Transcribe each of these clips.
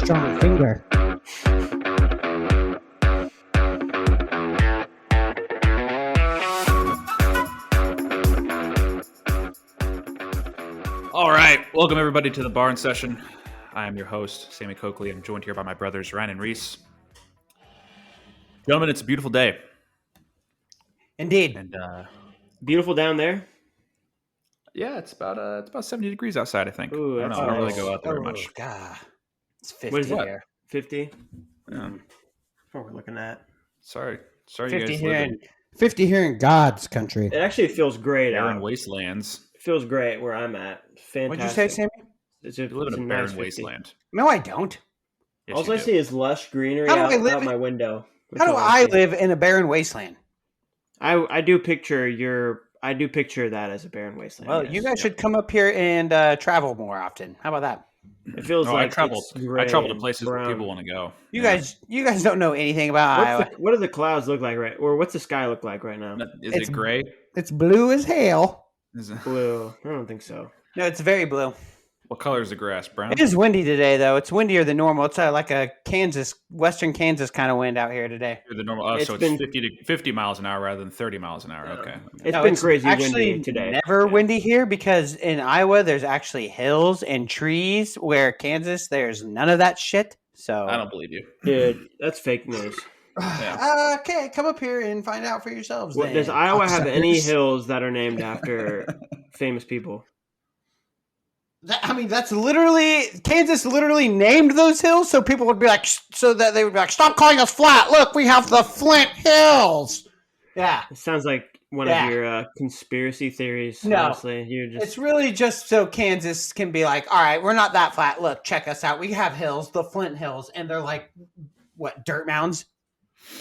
strong finger. All right, welcome everybody to the Barn Session. I am your host, Sammy Coakley. I'm joined here by my brothers, Ryan and Reese. Gentlemen, it's a beautiful day. Indeed. And beautiful down there. Yeah, it's about 70 degrees outside, I think. Ooh, I don't know. I don't really go out there very much. God. It's 50 What is it? here. 50? Yeah. That's what we're looking at. Sorry, you 50 guys here, live in, 50 here in God's country. It actually feels great barren out. wastelands. It feels great where I'm at. Fantastic. What'd you say, Sammy? You live in a barren nice 50. wasteland. No, I don't. Yes, All you I do. see is lush greenery How do I out live my in- window. How do That's all I see. live in a barren wasteland? I do picture that as a barren wasteland. Well, yes. you guys should come up here and travel more often. How about that? It feels No, like I travel it's gray to and places where brown. people want to go. You Yeah. guys don't know anything about Iowa. What do the clouds look like or what's the sky look like right now? Is It's- it gray? It's blue as hell. Blue. I don't think so. No, it's very blue. What color is the grass? Brown? It is windy today, though. It's windier than normal. It's like a western Kansas kind of wind out here today. The normal. Oh, It's so it's been- 50 miles an hour rather than 30 miles an hour. Okay. It's No, been crazy actually windy today. never windy here because in Iowa there's actually hills and trees, where Kansas there's none of that shit. So I don't believe you. Dude, that's fake news. Yeah. Okay, come up here and find out for yourselves. then, Does Iowa have any cocksuckers. hills that are named after famous people? That's literally Kansas. Literally named those hills so people would be like, so that they would be like, stop calling us flat. Look, we have the Flint Hills. Yeah. It sounds like one Yeah. of your conspiracy theories. No. Honestly, you're just It's really just so Kansas can be like, all right, we're not that flat. Look, check us out. We have hills, the Flint Hills, and they're like, what, dirt mounds?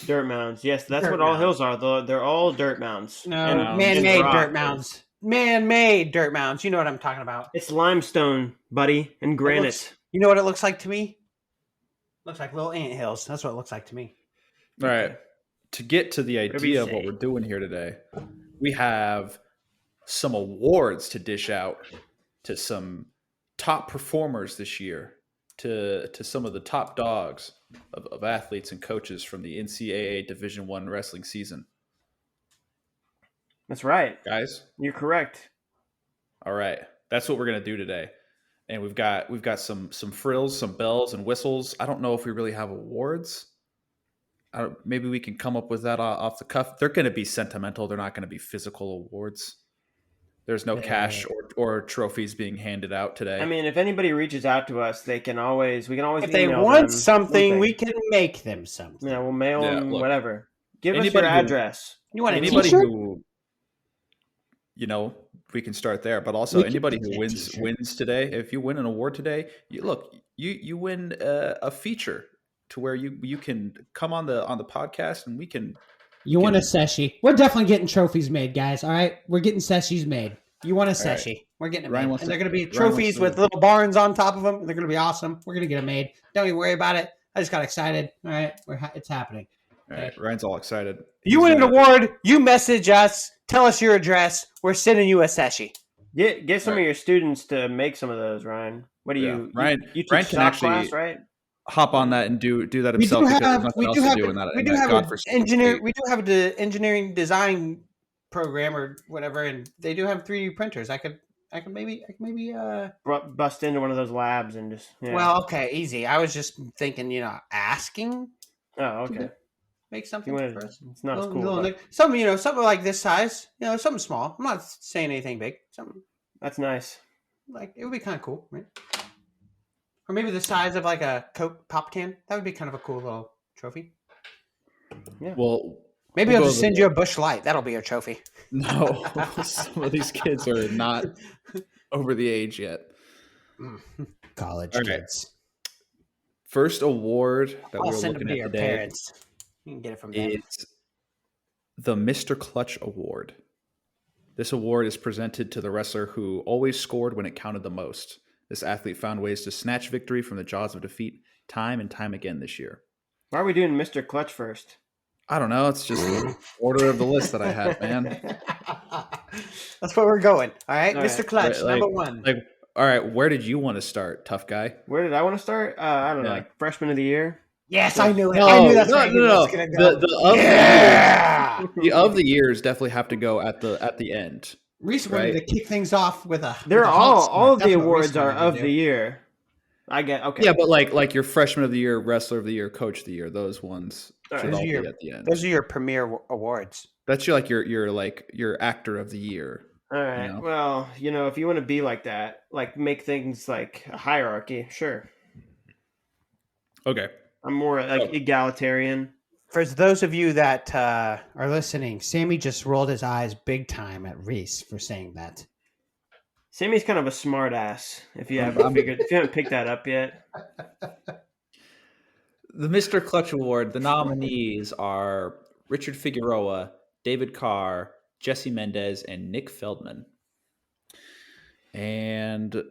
dirt mounds. Yes, that's Dirt what all mounds. hills are. They're all dirt mounds. No, And man-made rock. dirt mounds. Man-made dirt mounds. You know what I'm talking about. It's limestone, buddy, and granite. You know what it looks like to me? Looks like little ant hills. That's what it looks like to me. All right. To get to the Whatever you idea of say. what we're doing here today, we have some awards to dish out to some top performers this year, to some of the top dogs of athletes and coaches from the NCAA Division I wrestling season. That's right. Guys, You're correct. all right. That's what we're going to do today. And we've got some frills, some bells and whistles. I don't know if we really have awards. Maybe we can come up with that off the cuff. They're going to be sentimental. They're not going to be physical awards. There's no cash or trophies being handed out today. I mean, if anybody reaches out to us, we can always If they email want them something, we can make them something. Yeah, we'll mail Yeah, them look, whatever. Give us anybody your who- address. You want a Anybody t-shirt? who, we can start there. But also We can anybody get who a wins t-shirt. wins today. If you win an award today, you win a feature to where you can come on the podcast and we can. You want a seshi? We're definitely getting trophies made, guys. All right, we're getting seshis made. You want a All right. seshi? We're getting it Ryan made, wants and to- they're going to be Ryan Trophies wants with to- little barns on top of them. They're going to be awesome. we're going to get them made. Don't even worry about it. I just got excited. All right, it's happening. All right, Ryan's all excited. You win an award, you message us, tell us your address. We're sending you a seshi. Get some of your students to make some of those, Ryan. What do Yeah. you? Ryan- You teach Ryan can shop actually- class, right? Hop on that and do that We himself do because there's have nothing we else do to have do in that, we in do that have an godforsaken engineer state. we do have the engineering design program or whatever, and they do have 3D printers. I could maybe Bust into one of those labs and just. Yeah. Well, okay, easy. I was just thinking, asking Oh, okay. make You something wanted, for us. it's not as Little- cool. little but nick- something like this size. Something small. I'm not saying anything big. Something that's nice. like it would be kind of cool, right? Or maybe the size of like a Coke pop can. That would be kind of a cool little trophy. Well, Maybe we'll I'll go just over send the- you a Bush Light. That'll be your trophy. No, some of these kids are not over the age yet. College Okay. kids. First award that I'll we're send them looking to at your today parents. You can get it from them. is the Mr. Clutch Award. This award is presented to the wrestler who always scored when it counted the most. This athlete found ways to snatch victory from the jaws of defeat time and time again this year. Why are we doing Mr. Clutch first? I don't know. It's just the order of the list that I have, man. That's where we're going. All right, All Mr. right. Clutch, Like- number one. Like, All right, where did you want to start, tough guy? Where did I want to start? I don't know, Yeah. like freshman of the year. Yes, I knew it. No, I knew that's no, where he no, was no. going to go. The of the years definitely have to go at the end. Reese Right. wanted to kick things off with a. They're with a hot all start. of That's the what Reese awards are wanted to of do. the year. I get okay. Yeah, but like your freshman of the year, wrestler of the year, coach of the year, those ones All right. should Those all are be your- at the end. Those are your premier awards. That's your actor of the year. All right. You know? Well, if you want to be like that, like make things like a hierarchy, sure. Okay. I'm more like egalitarian. For those of you that are listening, Sammy just rolled his eyes big time at Reese for saying that. Sammy's kind of a smart ass. If you haven't picked that up yet. The Mr. Clutch Award, the nominees are Richard Figueroa, David Carr, Jesse Mendez, and Nick Feldman. And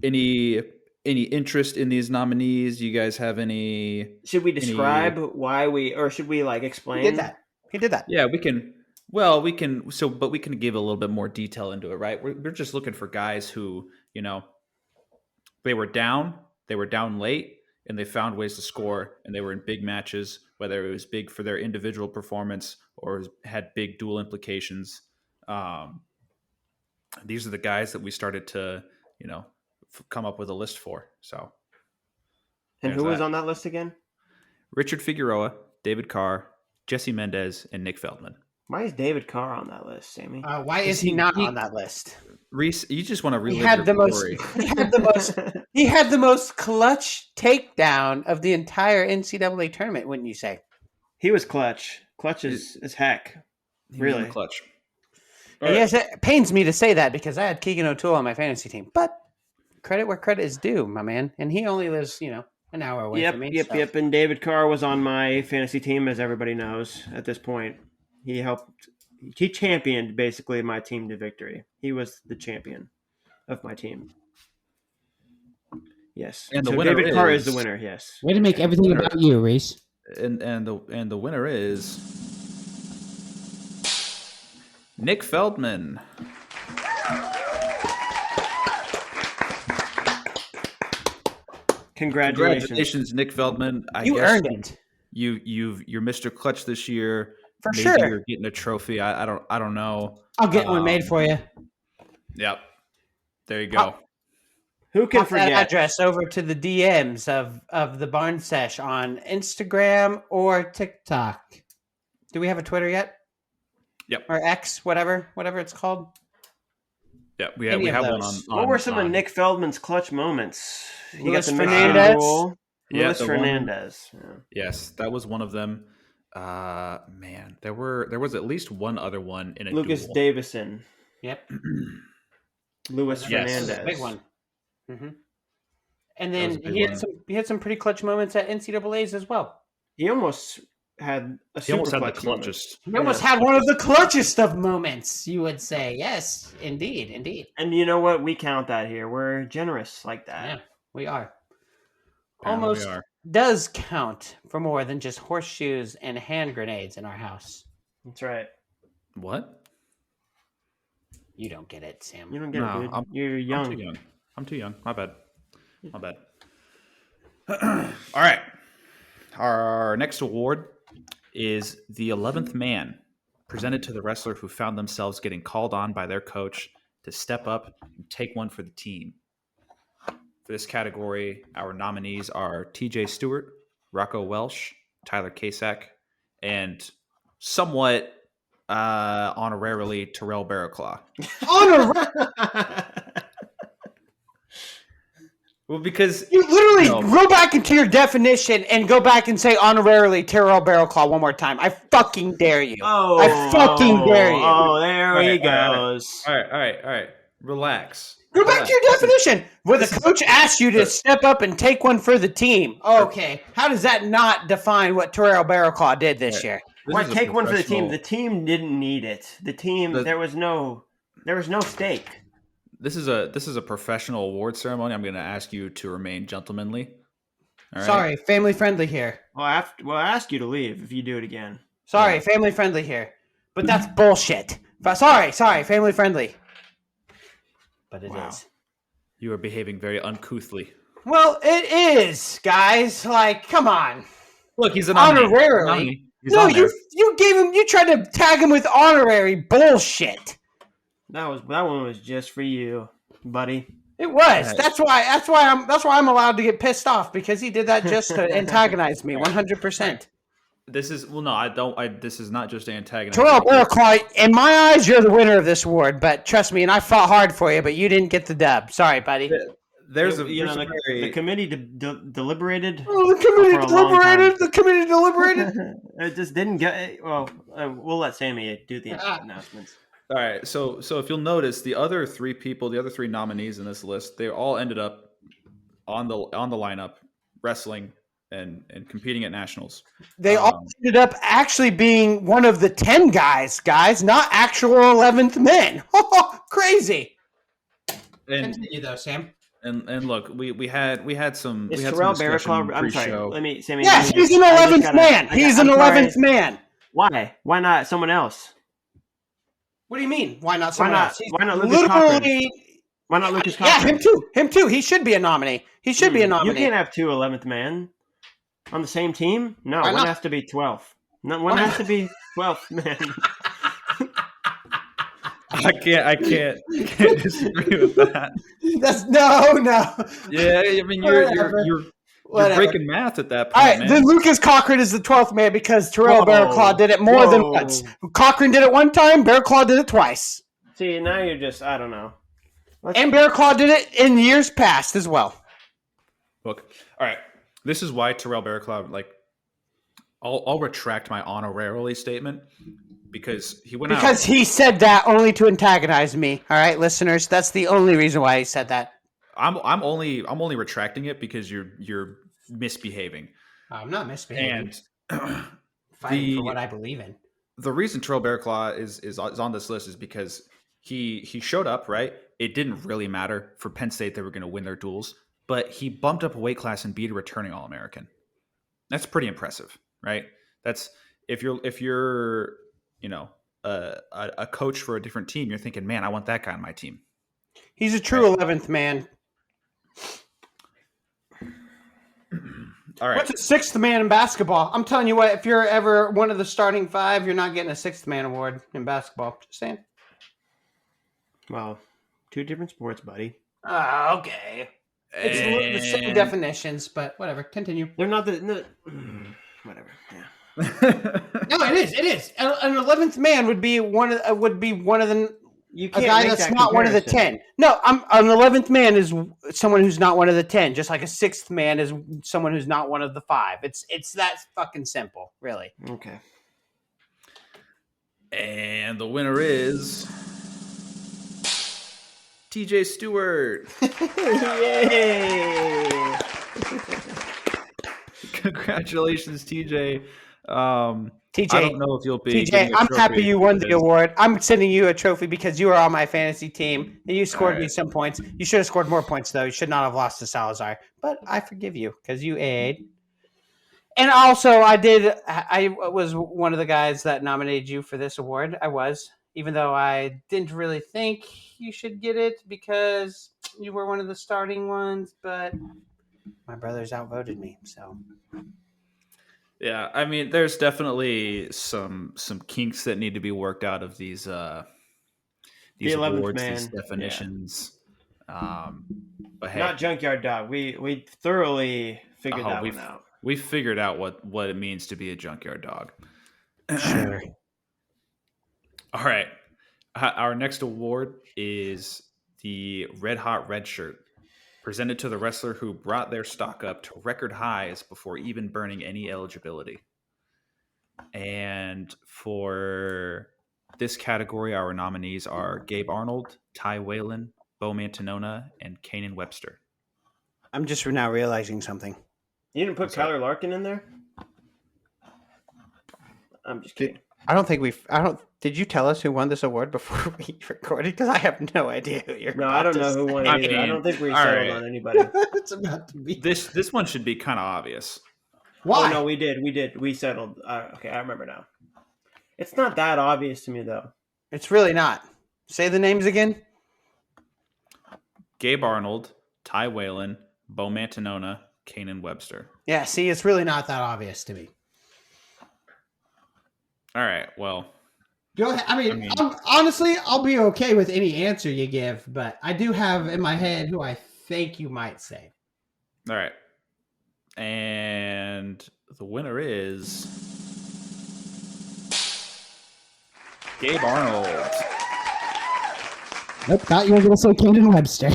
any interest in these nominees? You guys have any? Should we describe why or should we like explain? He did that. Yeah, we can. Well, we can. But we can give a little bit more detail into it, right? We're just looking for guys who, they were down late, and they found ways to score, and they were in big matches, whether it was big for their individual performance or had big dual implications. These are the guys that we started to, come up with a list for. So, And who was on that list again? Richard Figueroa, David Carr, Jesse Mendez, and Nick Feldman. Why is David Carr on that list, Sammy? Why is he not on that list? Reese, you just want to relive He had your the glory. He had the most clutch takedown of the entire NCAA tournament, wouldn't you say? He was clutch. Clutch is heck. He was in the Really? clutch. And yes, it pains me to say that because I had Keegan O'Toole on my fantasy team. But credit where credit is due, my man. And he only lives, an hour away from me. Yep. And David Carr was on my fantasy team, as everybody knows at this point. He championed basically my team to victory. He was the champion of my team. Yes. And the so winner David Carr is is- the winner, yes. Way to make everything about you, Reese. And the winner is Nick Feldman. Congratulations, Nick Feldman. You earned it. You're Mr. Clutch this year. For Maybe sure. you're getting a trophy. I don't know. I'll get one made for you. Yep. There you go. Who can Pop that forget? address over to the DMs of the Barn Sesh on Instagram or TikTok. Do we have a Twitter yet? Yep. Or X, whatever it's called. Yeah, we Any have of one those. on. What were some of Nick Feldman's clutch moments? He Louis got the Fernandez? Rule. Yeah, Louis the one- Fernandez. Yeah. Yes, that was one of them. Man, there was at least one other one in a Lucas duel. Davison. Yep. Louis Yes. Fernandez. Big one. Mm-hmm. And That was then a big one. he had some pretty clutch moments at NCAAs as well. He almost had a He almost super had the clutch moment. clutchest. He almost had one of the clutchest of moments, you would say. Yes, indeed. And you know what? We count that here. We're generous like that. Yeah, we are. Apparently Almost we are. does count for more than just horseshoes and hand grenades in our house. That's right. What? You don't get it, Sam. You don't get No, it, dude. I'm- You're young. I'm too young. My bad. All right. Our next award is the 11th man, presented to the wrestler who found themselves getting called on by their coach to step up and take one for the team. For this category, our nominees are TJ Stewart, Rocco Welsh, Tyler Kasak, and somewhat honorarily Terrell Barraclaw. Well, because You literally No. go back into your definition and go back and say honorarily Terrell Barrelclaw one more time. I fucking dare you. I fucking dare you. Oh, there he All right. goes. all right. Relax. Go back to your definition where the coach asks you to step up and take one for the team. Okay, how does that not define what Terrell Barrelclaw did this year? This Why is a take one for the team? professional- The team didn't need it. The team there was no stake. This is a professional award ceremony. I'm going to ask you to remain gentlemanly. All right? Sorry, family friendly here. Well, I ask you to leave if you do it again. Sorry, family friendly here. But that's bullshit. Sorry, family friendly. But it is. Wow. You are behaving very uncouthly. Well, it is, guys. Like, come on. Look, he's an honorary. Honorarily. He's No, on there. you gave him. You tried to tag him with honorary bullshit. That one was just for you, buddy. It was. Right. That's why I'm allowed to get pissed off because he did that just to antagonize me 100%. This is this is not just antagonizing. Terrell Buraclaw, in my eyes, you're the winner of this award. But trust me, and I fought hard for you, but you didn't get the dub. Sorry, buddy. The committee deliberated. Oh, the committee deliberated. The committee deliberated. It just didn't get. Well, we'll let Sammy do the announcements. All right, so if you'll notice, the other three nominees in this list, they all ended up on the lineup wrestling and competing at nationals. They all ended up actually being one of the 10 guys, not actual 11th men. Crazy. And Continue though, Sam. And look, we had some. Is we had Terrell some discussion Barraclaw? I'm sorry. pre-show. Sammy. Yes, he's an 11th man. He's an 11th man. Why? Why not someone else? What do you mean? Why not someone else? Why not Lucas Cochran? Why not Lucas Cochran? Yeah, him too. He should be a nominee. He should be a nominee. You can't have two 11th men on the same team. No, Why one not? has to be 12th. No, one has to be 12th man. I can't disagree with that. That's no. Yeah, I mean you're breaking math at that point. All right, man. then Lucas Cochran is the 12th man because Terrell Baraclaw did it more than once. Cochran did it one time, Baraclaw did it twice. See, now you're just, I don't know. And Baraclaw did it in years past as well. Look, all right, this is why Terrell Baraclaw, like, I'll retract my honorarily statement because he went out. Because he said that only to antagonize me. All right, listeners, that's the only reason why he said that. I'm only retracting it because you're misbehaving. I'm not misbehaving. And Fighting for what I believe in. The reason Terrell Baraclaw is on this list is because he showed up, right? It didn't really matter for Penn State they were going to win their duels, but he bumped up a weight class and beat a returning All-American. That's pretty impressive, right? That's if you're a coach for a different team, you're thinking, man, I want that guy on my team. He's a true 11th man. All right. What's a sixth man in basketball? I'm telling you what, if you're ever one of the starting five, you're not getting a sixth man award in basketball. Just saying. Well, two different sports, buddy. Okay. It's the same definitions, but whatever. Continue. They're not whatever. Yeah. No, it is. An 11th man would be one of the. You A can't guy make that's that not one of the comparison. 10. No, an 11th man is someone who's not one of the 10, just like a sixth man is someone who's not one of the 5. It's that fucking simple, really. Okay. And the winner is TJ Stewart. Yay! Congratulations, TJ. TJ, I don't know if you'll be. TJ, I'm happy you won the award. I'm sending you a trophy because you were on my fantasy team and you scored me some points. You should have scored more points, though. You should not have lost to Salazar. But I forgive you because you AA'd. And also, I was one of the guys that nominated you for this award. I was, even though I didn't really think you should get it because you were one of the starting ones. But my brothers outvoted me, so. Yeah, I mean, there's definitely some kinks that need to be worked out of these awards, these definitions. Yeah. But hey, not Junkyard Dog. We thoroughly figured that one out. We figured out what it means to be a junkyard dog. Sure. All right, our next award is the Red Hot Red Shirt, presented to the wrestler who brought their stock up to record highs before even burning any eligibility. And for this category, our nominees are Gabe Arnold, Ty Whalen, Bo Mantanona, and Kanan Webster. I'm just now realizing something. You didn't put Kyler Larkin in there? I'm just kidding. Did you tell us who won this award before we recorded? Because I have no idea who you're. No, I don't know who won either. I don't think we settled on anybody. It's about to be. This one should be kind of obvious. Why? Oh, no, we did. We settled. Okay, I remember now. It's not that obvious to me, though. It's really not. Say the names again. Gabe Arnold, Ty Whalen, Bo Mantanona, Kanan Webster. Yeah, see, it's really not that obvious to me. All right, well. Go ahead. I mean, honestly, I'll be okay with any answer you give, but I do have in my head who I think you might say. All right. And the winner is Gabe Arnold. Nope, thought you were going to say Kanan Webster.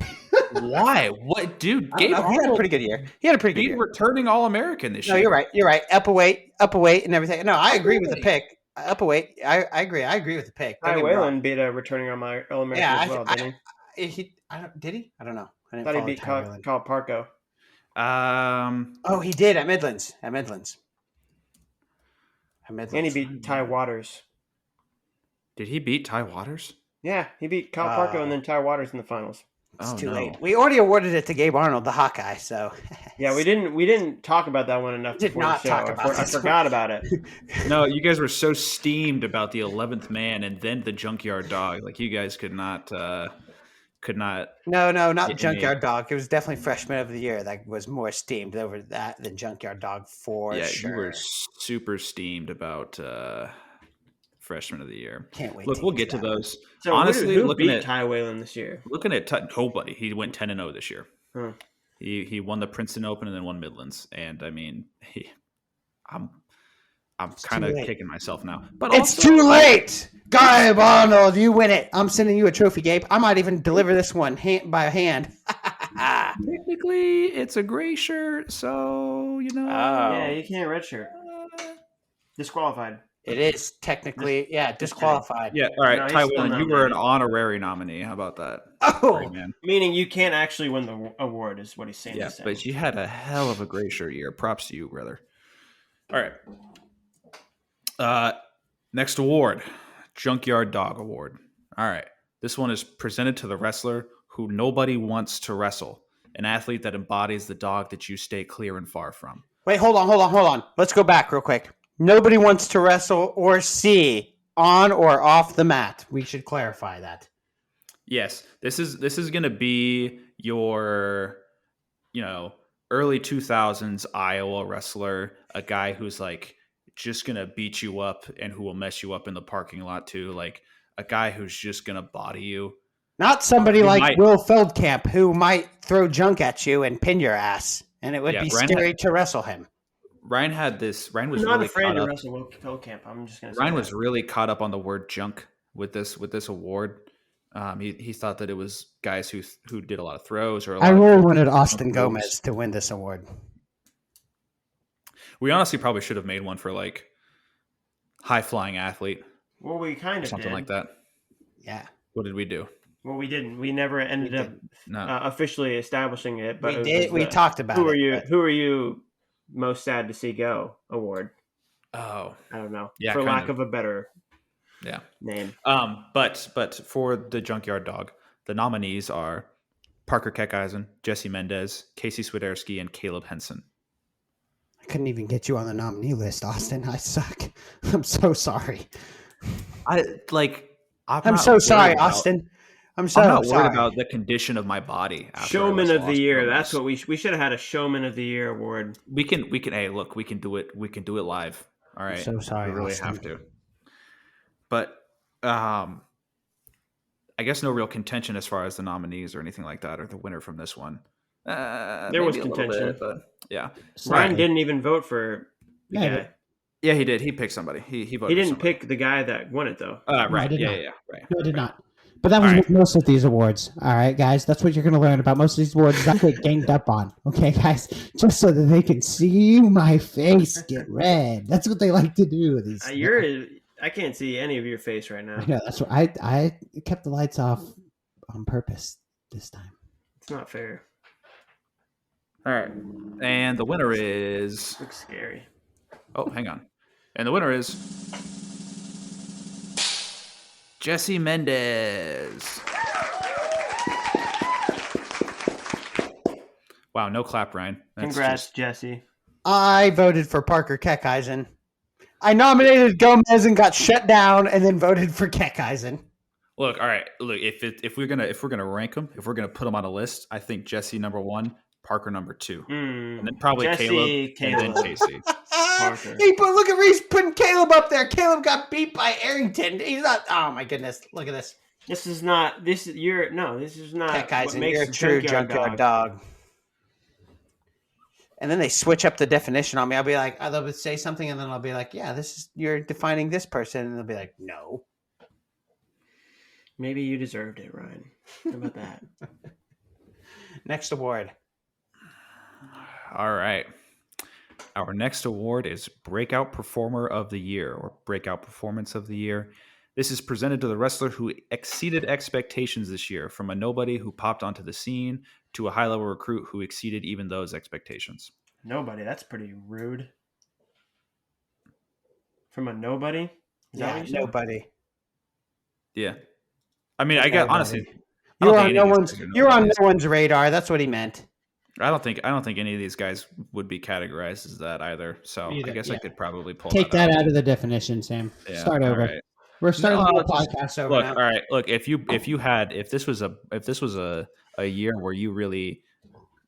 Why? What, dude? Gabe Arnold, he had a pretty good year. He had a pretty good year. Returning All-American this year. No, you're right. You're right. Up a weight, and everything. No, I agree with the pick. Up a weight. I agree. I agree with the pick. Ty Whalen beat a returning All-American as well, didn't he? Did he? I don't know. I thought he beat Kyle Parko. Oh, he did at Midlands. And he beat Ty Waters. Did he beat Ty Waters? Yeah, he beat Kyle Parko and then Ty Waters in the finals. It's too late. We already awarded it to Gabe Arnold, the Hawkeye. So yeah, we didn't talk about that one enough. Did not talk about it. I forgot about it. No, you guys were so steamed about the 11th man and then the Junkyard Dog. Like you guys could not. No, not Junkyard Dog. It was definitely Freshman of the Year that was more esteemed over that than Junkyard Dog for sure. You were super steamed about Freshman of the Year. Can't wait. Look, we'll get to those. So honestly, who beat Ty Whalen this year? Looking at nobody. He went 10-0 this year. Huh. He won the Princeton Open and then won Midlands. And I mean, I'm kind of kicking myself now. But it's too late. Gabe Arnold, you win it. I'm sending you a trophy, Gabe. I might even deliver this one by hand. Technically, it's a gray shirt, so yeah, you can't redshirt. Disqualified. It is technically, disqualified. Yeah, all right, Ty Whalen, you were an honorary nominee. How about that? Oh, great, man. Meaning you can't actually win the award, is what he's saying. Yeah, but you had a hell of a gray shirt year. Props to you, brother. All right. Next award, Junkyard Dog Award. All right. This one is presented to the wrestler who nobody wants to wrestle, an athlete that embodies the dog that you stay clear and far from. Wait, hold on. Let's go back real quick. Nobody wants to wrestle or see on or off the mat. We should clarify that. Yes, this is going to be your, early 2000s Iowa wrestler, a guy who's like just going to beat you up and who will mess you up in the parking lot too. Like a guy who's just going to body you. Not somebody like Will Feldkamp who might throw junk at you and pin your ass. And it would be scary to wrestle him. Ryan was not really afraid to up. wrestle Will Feldkamp. I'm just going to say Ryan was really caught up on the word junk with this award. He thought that it was guys who did a lot of throws. I really wanted Austin Gomez to win this award. We honestly probably should have made one for like high flying athlete. Well, we kind of something did. Like that. Yeah. What did we do? Well, we didn't. We never ended up officially establishing it. But we did. We talked about it. Who are you most sad to see go award? Oh, I don't know. Yeah, for lack of a better name. But for the Junkyard Dog, the nominees are Parker Keckeisen, Jesse Mendez, Casey Swiderski, and Caleb Henson. I couldn't even get you on the nominee list, Austin. I suck. I'm so sorry. I'm so sorry, Austin. I'm not worried about the condition of my body. Showman of the year. That's what we should have had, a Showman of the Year award. We can. Hey, look, we can do it. We can do it live. All right. I'm so sorry. We really have to. But I guess no real contention as far as the nominees or anything like that, or the winner from this one. There was contention, bit, but yeah. Ryan didn't even vote for the guy. Yeah, he did. He picked somebody. He voted. He didn't pick the guy that won it though. Right. No, Yeah. Right. No, I did not. But that was with most of these awards. All right, guys. That's what you're going to learn about most of these awards. I get ganged up on. Okay, guys? Just so that they can see my face get red. That's what they like to do. I can't see any of your face right now. Yeah, that's what I kept the lights off on purpose this time. It's not fair. All right. And the winner is... Looks scary. Oh, hang on. And the winner is... Jesse Mendez. Wow, no clap, Ryan. Congrats, Jesse. I voted for Parker Keckeisen. I nominated Gomez and got shut down, and then voted for Keckeisen. Look, all right. Look, if we're gonna rank them, if we're gonna put them on a list, I think Jesse number 1, Parker number 2, and then probably Jesse, Caleb, and then Casey. Parker. Look at Reese putting Caleb up there. Caleb got beat by Arrington. He's not. Oh my goodness! Look at this. This is not. This is not. That guy's what makes you're a a true junkyard dog. And then they switch up the definition on me. I'll be like, they'll say something, and then I'll be like, yeah, you're defining this person, and they'll be like, no. Maybe you deserved it, Ryan. How about that? Next award. All right. Our next award is Breakout Performer of the Year or Breakout Performance of the Year. This is presented to the wrestler who exceeded expectations this year, from a nobody who popped onto the scene to a high-level recruit who exceeded even those expectations. Nobody. That's pretty rude. From a nobody? Is that what you said? Nobody. Yeah. I mean, I guess honestly, You're on no one's radar. That's what he meant. I don't think any of these guys would be categorized as that either. So I guess I could probably pull that out of the definition, Sam. Yeah, Start over. Right. We're starting the podcast over look, now. All right. Look, if this was a year where you really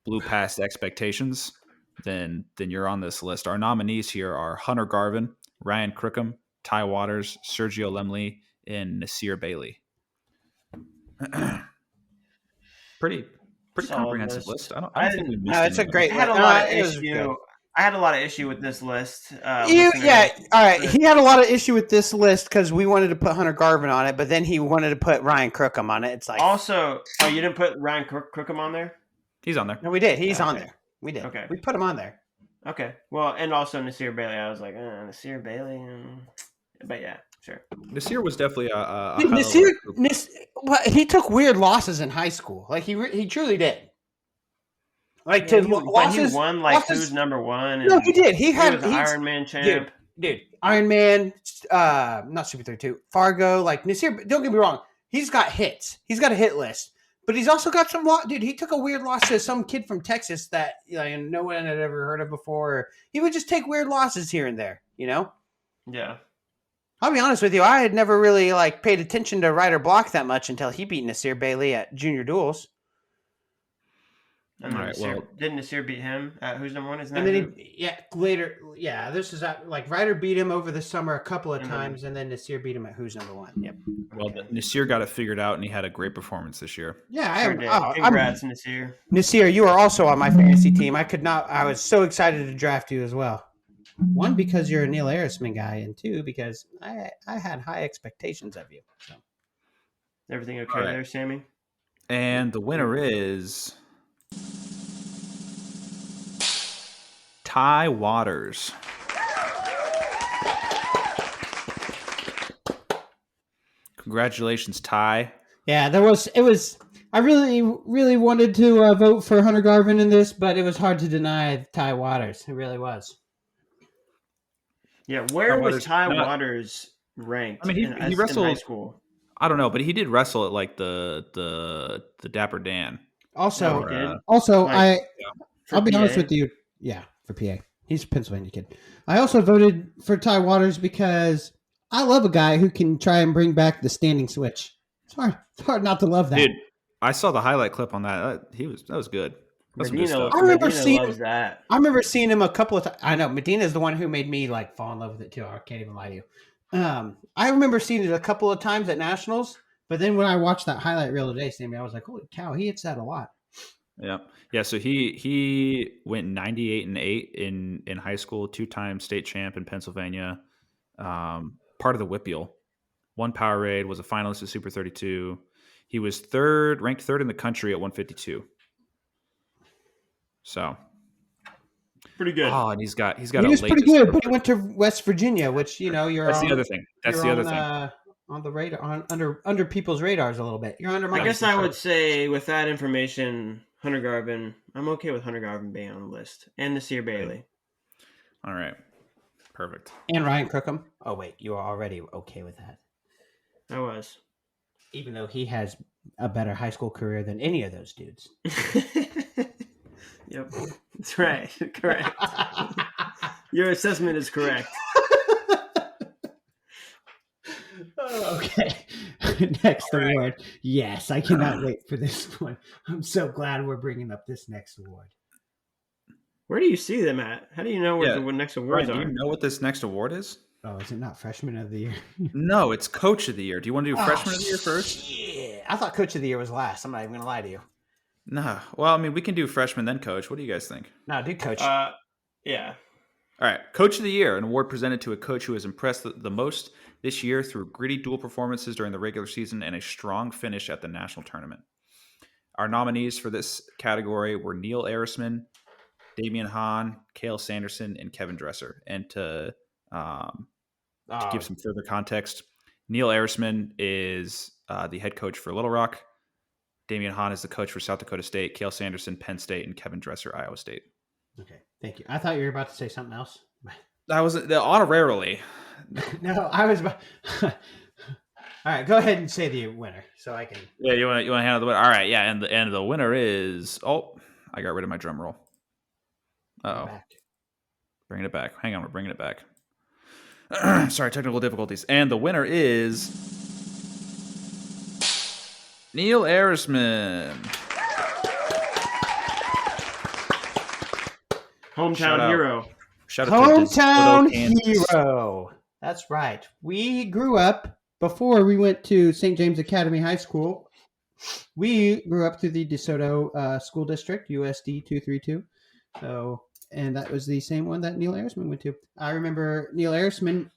blew past expectations, then you're on this list. Our nominees here are Hunter Garvin, Ryan Crookham, Ty Waters, Sergio Lemley, and Nasir Bailey. Pretty comprehensive list. I don't think we missed it's a great I had a lot of issue. I had a lot of issue with this list. All right. He had a lot of issue with this list because we wanted to put Hunter Garvin on it, but then he wanted to put Ryan Crookham on it. It's like also, you didn't put Ryan Crookham on there? He's on there. No, we did. He's on there. We did. Okay, we put him on there. Okay. Well, and also Nasir Bailey. I was like, Nasir Bailey, but yeah, sure. Nasir was definitely a Nasir. He took weird losses in high school. Like he truly did. Like he won who's number one? No, he did. He was Iron Man champ. Dude, Iron Man, not Super 32, Fargo. Like Nasir, don't get me wrong. He's got hits. He's got a hit list, but he's also got some. Dude, he took a weird loss to some kid from Texas that no one had ever heard of before. He would just take weird losses here and there. Yeah. I'll be honest with you. I had never really paid attention to Ryder Block that much until he beat Nasir Bailey at Junior Duels. And didn't Nasir beat him at who's number one? Isn't that? And then later. Yeah, this is Ryder beat him over the summer a couple of times, and then Nasir beat him at who's number one. Yep. Well, Nasir got it figured out, and he had a great performance this year. Yeah, congrats, Nasir. Nasir, you are also on my fantasy team. I was so excited to draft you as well. One, because you're a Neil Arisman guy, and two, because I had high expectations of you. So. Everything okay there, Sammy? And the winner is Ty Waters. Congratulations, Ty. Yeah, it was. I really, really wanted to vote for Hunter Garvin in this, but it was hard to deny Ty Waters. It really was. Yeah, where was Ty Waters ranked? I mean, he wrestled in high school. I don't know, but he did wrestle at the Dapper Dan. Also, I'll be honest with you. Yeah, for PA. He's a Pennsylvania kid. I also voted for Ty Waters because I love a guy who can try and bring back the standing switch. It's hard not to love that. Dude, I saw the highlight clip on that. That was good. That's some good stuff. I remember seeing him a couple of times. I know Medina is the one who made me fall in love with it too. I can't even lie to you. I remember seeing it a couple of times at Nationals, but then when I watched that highlight reel today, Sammy, I was like, holy cow, he hits that a lot. Yeah. So he went 98-8 in high school, 2-time state champ in Pennsylvania, part of the Whippeal, won Power Raid, was a finalist at Super 32. He was ranked third in the country at 152. So pretty good. Oh, and he's got. He was pretty good, but he went to West Virginia, which you're. That's the other thing. On the radar, under people's radars a little bit. You're under my. I guess I would say with that information, Hunter Garvin. I'm okay with Hunter Garvin being on the list, and Nasir Bailey. All right, perfect. And Ryan Crookham. Oh wait, you are already okay with that. I was, even though he has a better high school career than any of those dudes. Yep, that's right. Correct. Your assessment is correct. Okay. next award. Yes, I cannot wait for this one. I'm so glad we're bringing up this next award. Where do you see them at? How do you know what the next awards Brian, are? do you know what this next award is? Oh, is it not Freshman of the Year? No, it's Coach of the Year. Do you want to do Freshman of the Year first? Shit. I thought Coach of the Year was last. I'm not even going to lie to you. No. Well, I mean, we can do Freshman then Coach. What do you guys think? No, do Coach. Yeah. All right, Coach of the Year, an award presented to a coach who has impressed the most this year through gritty dual performances during the regular season and a strong finish at the national tournament. Our nominees for this category were Neil Arisman, Damian Hahn, Cale Sanderson, and Kevin Dresser. And to give some further context, Neil Arisman is the head coach for Little Rock. Damian Hahn is the coach for South Dakota State, Cale Sanderson, Penn State, and Kevin Dresser, Iowa State. Okay, thank you. I thought you were about to say something else. That was honorarily. No, I was. All right, go ahead and say the winner, so I can. Yeah, you want to handle the winner. All right, yeah, and the winner is. Oh, I got rid of my drum roll. Oh, bringing it back. Hang on, we're bringing it back. Sorry, technical difficulties. And the winner is Neil Arisman. Hometown hero. Shout out to Hometown Kansas. hero. That's right. We grew up before we went to St. James Academy High School. We grew up through the DeSoto School District, USD 232. So, and that was the same one that Neil Arisman went to. I remember Neil Arisman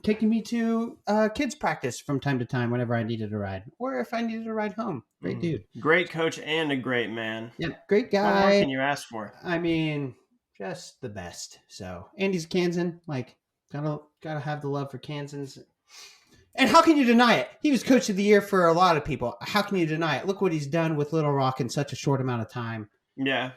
taking me to kids practice from time to time whenever I needed a ride, or if I needed a ride home. Great dude. Great coach and a great man. Yeah, great guy. What more can you ask for? I mean, just the best. So Andy's a Kansan, like gotta have the love for Kansans. And how can you deny it? He was coach of the year for a lot of people. How can you deny it? Look what he's done with Little Rock in such a short amount of time. Yeah.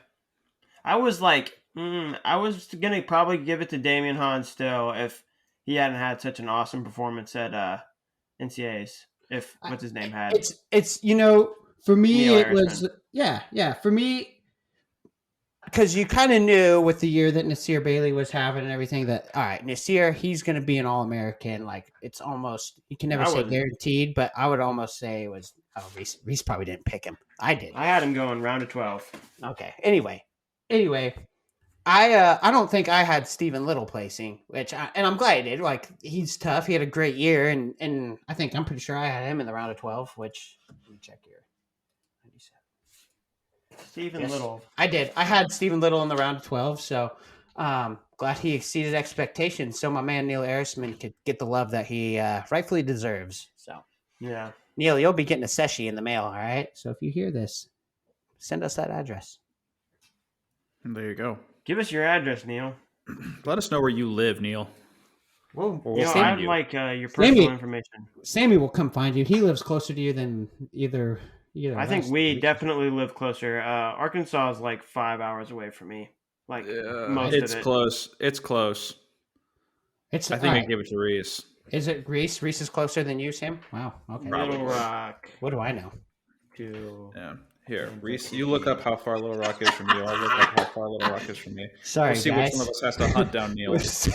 I was like, I was gonna probably give it to Damian Hahn still if he hadn't had such an awesome performance at NCAAs. If what's his name had. It's for me Neil it was for me, because you kind of knew with the year that Nasir Bailey was having and everything that, all right, Nasir, he's going to be an All-American. Like, it's almost, you can never say guaranteed, but I would almost say it was, Reese probably didn't pick him. I did. I had him going round of 12. Okay. Anyway, I don't think I had Stephen Little placing, and I'm glad I did. Like, he's tough. He had a great year, and I'm pretty sure I had him in the round of 12, which, let me check here. Stephen Little. I did. I had Stephen Little in the round of 12, so glad he exceeded expectations so my man Neil Arisman could get the love that he rightfully deserves. So, yeah. Neil, you'll be getting a Seshi in the mail, all right? So if you hear this, send us that address. There you go. Give us your address, Neil. Let us know where you live, Neil. Well, I'd like your personal information. Sammy will come find you. He lives closer to you than either. I think we definitely live closer. Arkansas is like 5 hours away from me. Like most of it. It's close. It's close. I think I gave it to Reese. Is it Reese? Reese is closer than you, Sam? Wow. Okay. Little Rock. What do I know? Yeah. Here, Reese, you look up how far Little Rock is from you. I'll look up how far Little Rock is from me. Sorry, we'll see guys. which one of us has to hunt down Neil. It's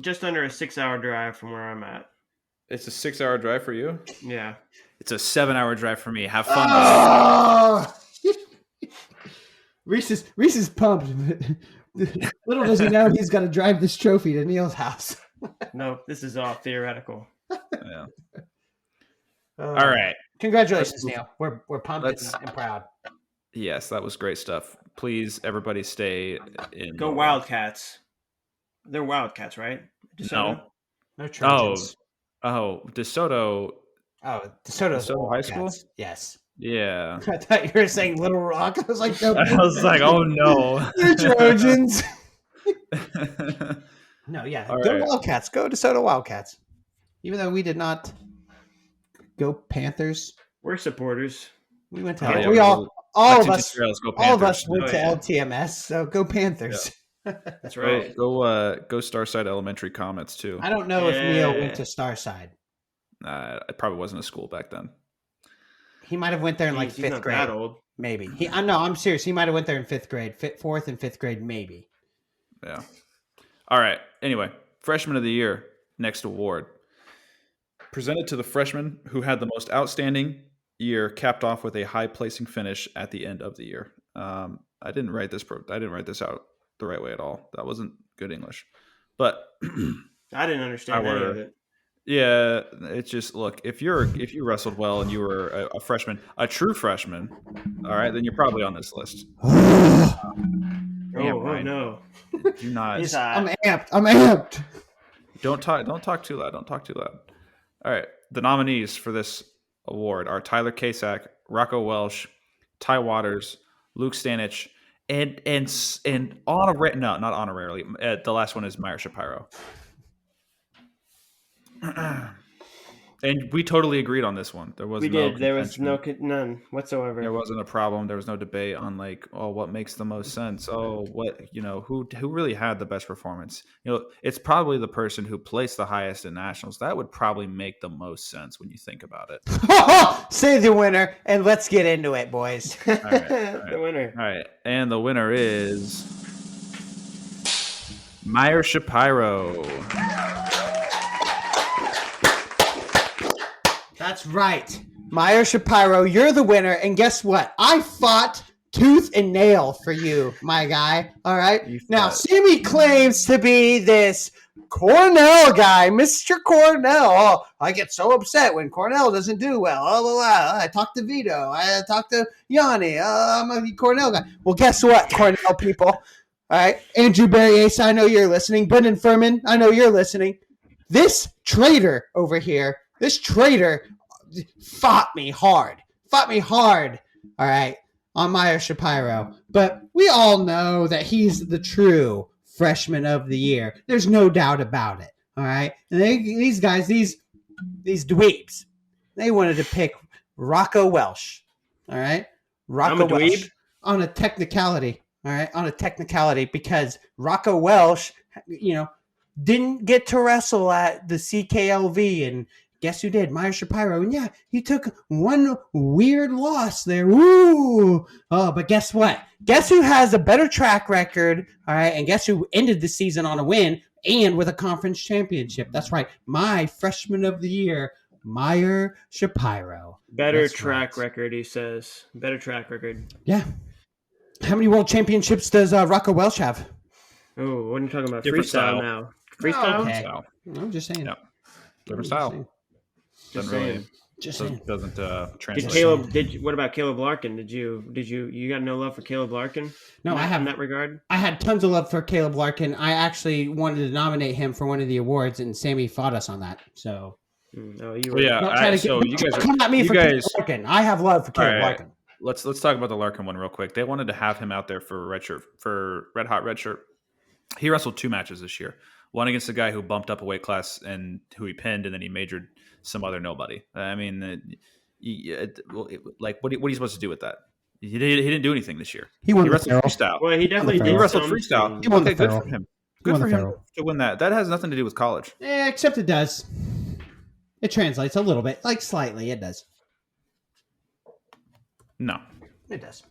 just under a 6-hour drive from where I'm at. It's a 6-hour drive for you? Yeah. It's a 7-hour drive for me. Have fun. Oh! Reese is pumped. Little does he know he's got to drive this trophy to Neil's house. No, this is all theoretical. Yeah. All right. Congratulations, Neil. We're pumped and proud. Yes, that was great stuff. Please, everybody, stay in. Go Wildcats. They're Wildcats, right? No. No Trojans. Oh, DeSoto. Oh, DeSoto's High School? Yes. Yeah. I thought you were saying Little Rock. I was like, no. I was like, oh no. The Trojans. No, yeah. All Go right. Wildcats. Go DeSoto Wildcats. Even though we did not go Panthers. We're supporters. We went to all of us went to LTMS, so go Panthers. Yeah. That's right. Go Starside Elementary Comets too. I don't know if Neil went to Starside. It probably wasn't a school back then. He might have went there in like fifth grade. That old. Maybe. I'm serious. He might have went there in fifth grade, fourth and fifth grade, maybe. Yeah. All right. Anyway, freshman of the year. next award. Presented to the freshman who had the most outstanding year, capped off with a high placing finish at the end of the year. I didn't write this out the right way at all. That wasn't good English. But I didn't understand any of it. Yeah, it's just look, if you wrestled well and you were a freshman, a true freshman, all right, then you're probably on this list. Oh no. Do not. I'm amped. Don't talk too loud. All right. The nominees for this award are Tyler Kasak, Rocco Welsh, Ty Waters, Luke Stanich, and not honorarily. The last one is Meyer Shapiro. And we totally agreed on this one. There was none whatsoever. There wasn't a problem. There was no debate on what makes the most sense. Who really had the best performance? It's probably the person who placed the highest in nationals. That would probably make the most sense when you think about it. Say the winner, and let's get into it, boys. All right. The winner. All right, and the winner is Meyer Shapiro. That's right. Meyer Shapiro, you're the winner. And guess what? I fought tooth and nail for you, my guy. All right. Now, Sammy claims to be this Cornell guy, Mr. Cornell. Oh, I get so upset when Cornell doesn't do well. I talk to Vito. I talk to Yanni. I'm a Cornell guy. Well, guess what, Cornell people? All right. Andrew Barry-Ace, I know you're listening. Brendan Furman, I know you're listening. This traitor over here, fought me hard, all right, on Meyer Shapiro. But we all know that he's the true freshman of the year. There's no doubt about it, all right? And these guys, these dweebs, they wanted to pick Rocco Welsh, all right? I'm a dweeb? On a technicality, all right? On a technicality, because Rocco Welsh, didn't get to wrestle at the CKLV, and guess who did? Meyer Shapiro. And yeah, he took one weird loss there. Woo! Oh, but guess what? Guess who has a better track record? All right, and guess who ended the season on a win and with a conference championship? That's right, my freshman of the year, Meyer Shapiro. Better track record, he says. Better track record. Yeah. How many world championships does Rocco Welsh have? Oh, what are you talking about? Different Freestyle style. Now. Freestyle? Oh, okay. Style. I'm just saying. Yeah. Different style. Doesn't translate. What about Caleb Larkin? You got no love for Caleb Larkin? No, I have in that regard. I had tons of love for Caleb Larkin. I actually wanted to nominate him for one of the awards, and Sammy fought us on that. So, no, you were. Well, you guys come at me for Caleb Larkin. I have love for Caleb Larkin. Let's talk about the Larkin one real quick. They wanted to have him out there for Red Hot Red Shirt. He wrestled 2 matches this year. One against a guy who bumped up a weight class and who he pinned, and then he majored some other nobody. I mean, what are you supposed to do with that? He didn't do anything this year. He wrestled freestyle. Well, he definitely did. He wrestled freestyle. He won the good for him. Good for him to win that. That has nothing to do with college. Except it does. It translates a little bit, like slightly. It does. No, it does.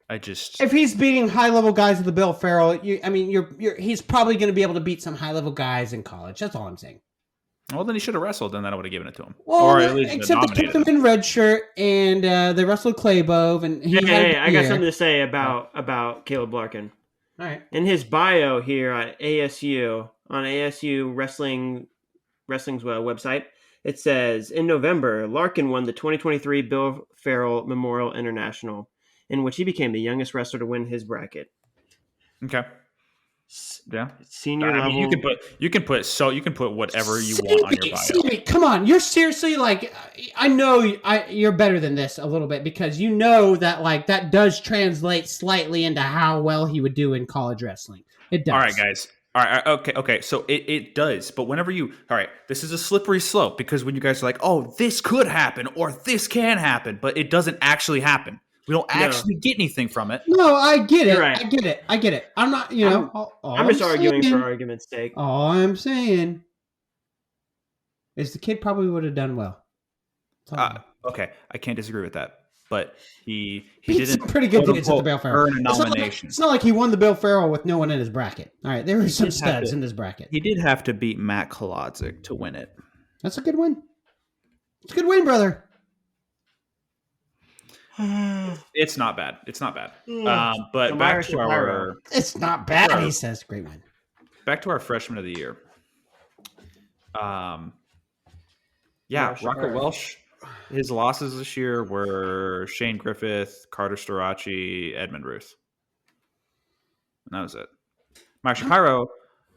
If he's beating high level guys with the Bill Farrell, he's probably going to be able to beat some high level guys in college. That's all I'm saying. Well, then he should have wrestled, and then I would have given it to him. Well, or at least except they kept him in red shirt, and they wrestled Claybove, and I got something to say about Caleb Larkin. All right. In his bio here at ASU, on ASU Wrestling's website, it says, in November, Larkin won the 2023 Bill Farrell Memorial International, in which he became the youngest wrestler to win his bracket. Okay. Yeah. Senior level. You can put whatever you want on your bio. Come on, you're seriously I know you're better than this a little bit, because you know that that does translate slightly into how well he would do in college wrestling. It does. All right, guys. All right. Okay. So it does, but whenever this is a slippery slope, because when you guys are like, oh, this could happen or this can happen, but it doesn't actually happen. We don't actually get anything from it. No, I get it. Right. I get it. I'm not, I'm just arguing for argument's sake. All I'm saying is the kid probably would have done well. Okay, I can't disagree with that. but he Beat some didn't pretty good quote dudes at the unquote, Bill Farrell. earn a nomination. It's not like he won the Bill Farrell with no one in his bracket. All right, there were some did have studs to- in this bracket. He did have to beat Matt Kolodzik to win it. That's a good win. It's a good win, brother. It's not bad. It's not bad. But So back Myra to our Shapiro. It's not bad, he says. Great win. freshman of the year. Myra Rocco Shapiro. Welsh. His losses this year were Shane Griffith, Carter Storaci, Edmund Ruth. And that was it. Mike Shapiro.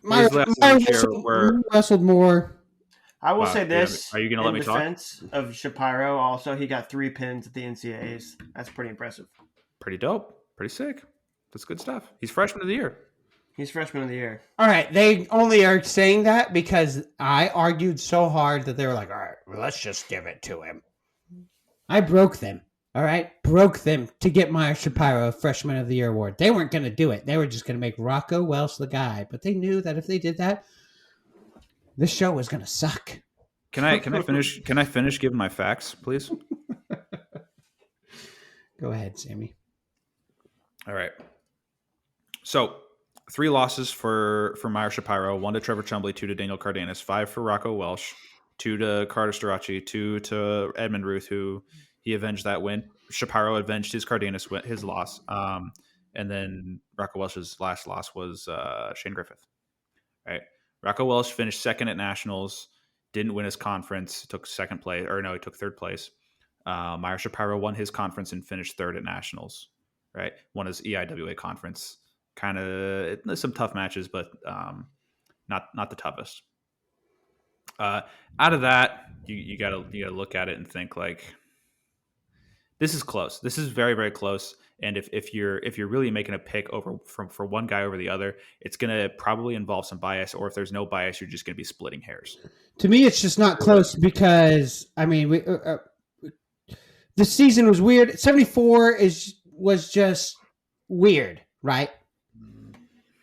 His losses this year were. wrestled more. I will Wow, say this. are you gonna let me talk? In defense of Shapiro, also, he got 3 pins at the NCAAs. That's pretty impressive. Pretty dope. Pretty sick. That's good stuff. He's freshman of the year. He's freshman of the year. All right, they only are saying that because I argued so hard that they were like, all right, well, let's just give it to him. I broke them. All right, broke them to get Myra Shapiro a Freshman of the Year award. They weren't going to do it. They were just going to make Rocco Welsh the guy. But they knew that if they did that, this show was going to suck. Can I finish? Can I finish giving my facts, please? Go ahead, Sammy. All right. So 3 losses for Myra Shapiro, 1 to Trevor Chumbley, 2 to Daniel Cardenas, 5 for Rocco Welsh, 2 to Carter Storaci, 2 to Edmund Ruth, who he avenged that win. Shapiro avenged his Cardenas win, his loss. And then Rocco Welsh's last loss was Shane Griffith. Right. Rocco Welsh finished second at Nationals, didn't win his conference, took second place, or no, he took third place. Myra Shapiro won his conference and finished third at Nationals. Right. Won his EIWA conference. Kind of some tough matches, but not the toughest. Out of that, you gotta look at it and think like, this is close. This is very, very close. And if you're really making a pick for one guy over the other, it's gonna probably involve some bias. Or if there's no bias, you're just gonna be splitting hairs. To me, it's just not close because I mean, the season was weird. 74 was just weird, right?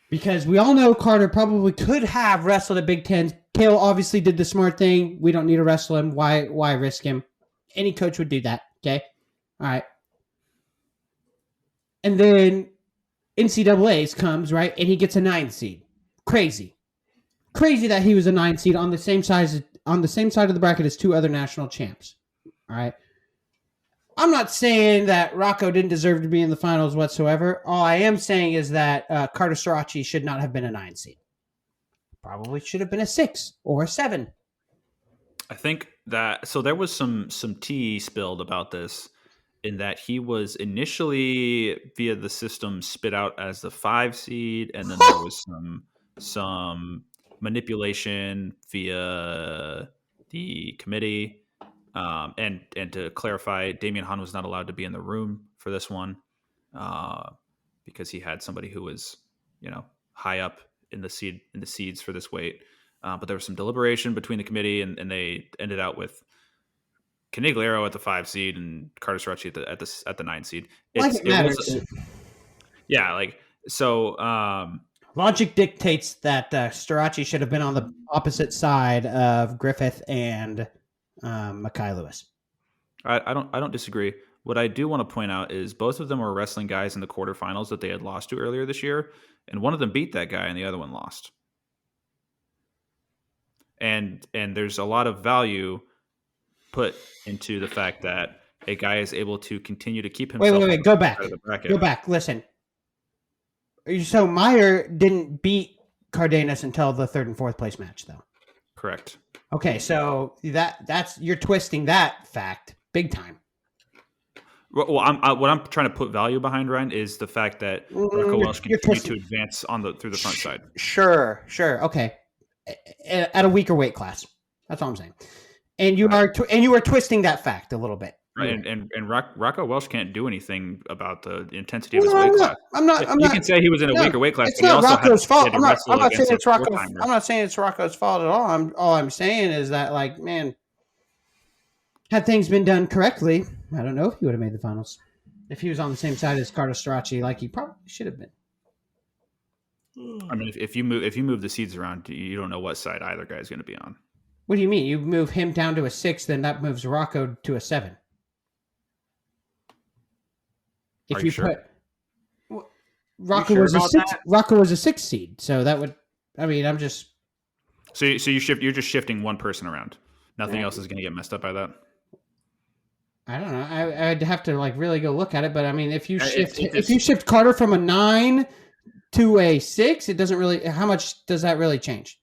Because we all know Carter probably could have wrestled at Big Ten. Kale obviously did the smart thing. We don't need to wrestle him. Why risk him? Any coach would do that. Okay. All right. And then NCAA's comes, right? And he gets a 9 seed. Crazy that he was a 9 seed on the same side of the bracket as 2 other national champs. All right. I'm not saying that Rocco didn't deserve to be in the finals whatsoever. All I am saying is that Carter Storaci should not have been a 9 seed. Probably should have been a 6 or a 7. I think that so there was some tea spilled about this, in that he was initially via the system spit out as the 5 seed, and then there was some manipulation via the committee. And to clarify, Damian Hahn was not allowed to be in the room for this one because he had somebody who was, high up in the seeds for this weight. But there was some deliberation between the committee, and they ended out with Caniglero at the 5 seed and Carter Storaci at the 9 seed. It matters. Logic dictates that Storaci should have been on the opposite side of Griffith and Makai Lewis. I don't disagree. What I do want to point out is both of them were wrestling guys in the quarterfinals that they had lost to earlier this year, and one of them beat that guy and the other one lost. And there's a lot of value put into the fact that a guy is able to continue to keep himself. Wait, go back. Listen. So Meyer didn't beat Cardenas until the 3rd and 4th place match, though. Correct. Okay, so that's you're twisting that fact big time. Well, what I'm trying to put value behind, Ryan, is the fact that Greco Welsh continued to advance through the front side. Sure. Okay, at a weaker weight class. That's all I'm saying. And you are twisting that fact a little bit. Right, and Rocco Welsh can't do anything about the intensity of his weight class. You can say he was in a weaker weight class. It's not Rocco's fault. I'm not saying it's Rocco's. I'm not saying it's Rocco's fault at all. All I'm saying is that, like, man, had things been done correctly, I don't know if he would have made the finals. If he was on the same side as Carter Storaci, like he probably should have been. I mean, if you move the seeds around, you don't know what side either guy is going to be on. What do you mean? You move him down to a 6, then that moves Rocco to a 7. If Are you you sure? put Rocco sure was a about six. that? Rocco was a 6 seed, so that would. I mean, I'm just. So you're just shifting one person around. Nothing Yeah. else is going to get messed up by that. I don't know. I'd have to like really go look at it, but I mean, if you If shift Carter from a 9 to a 6, it doesn't really. How much does that really change?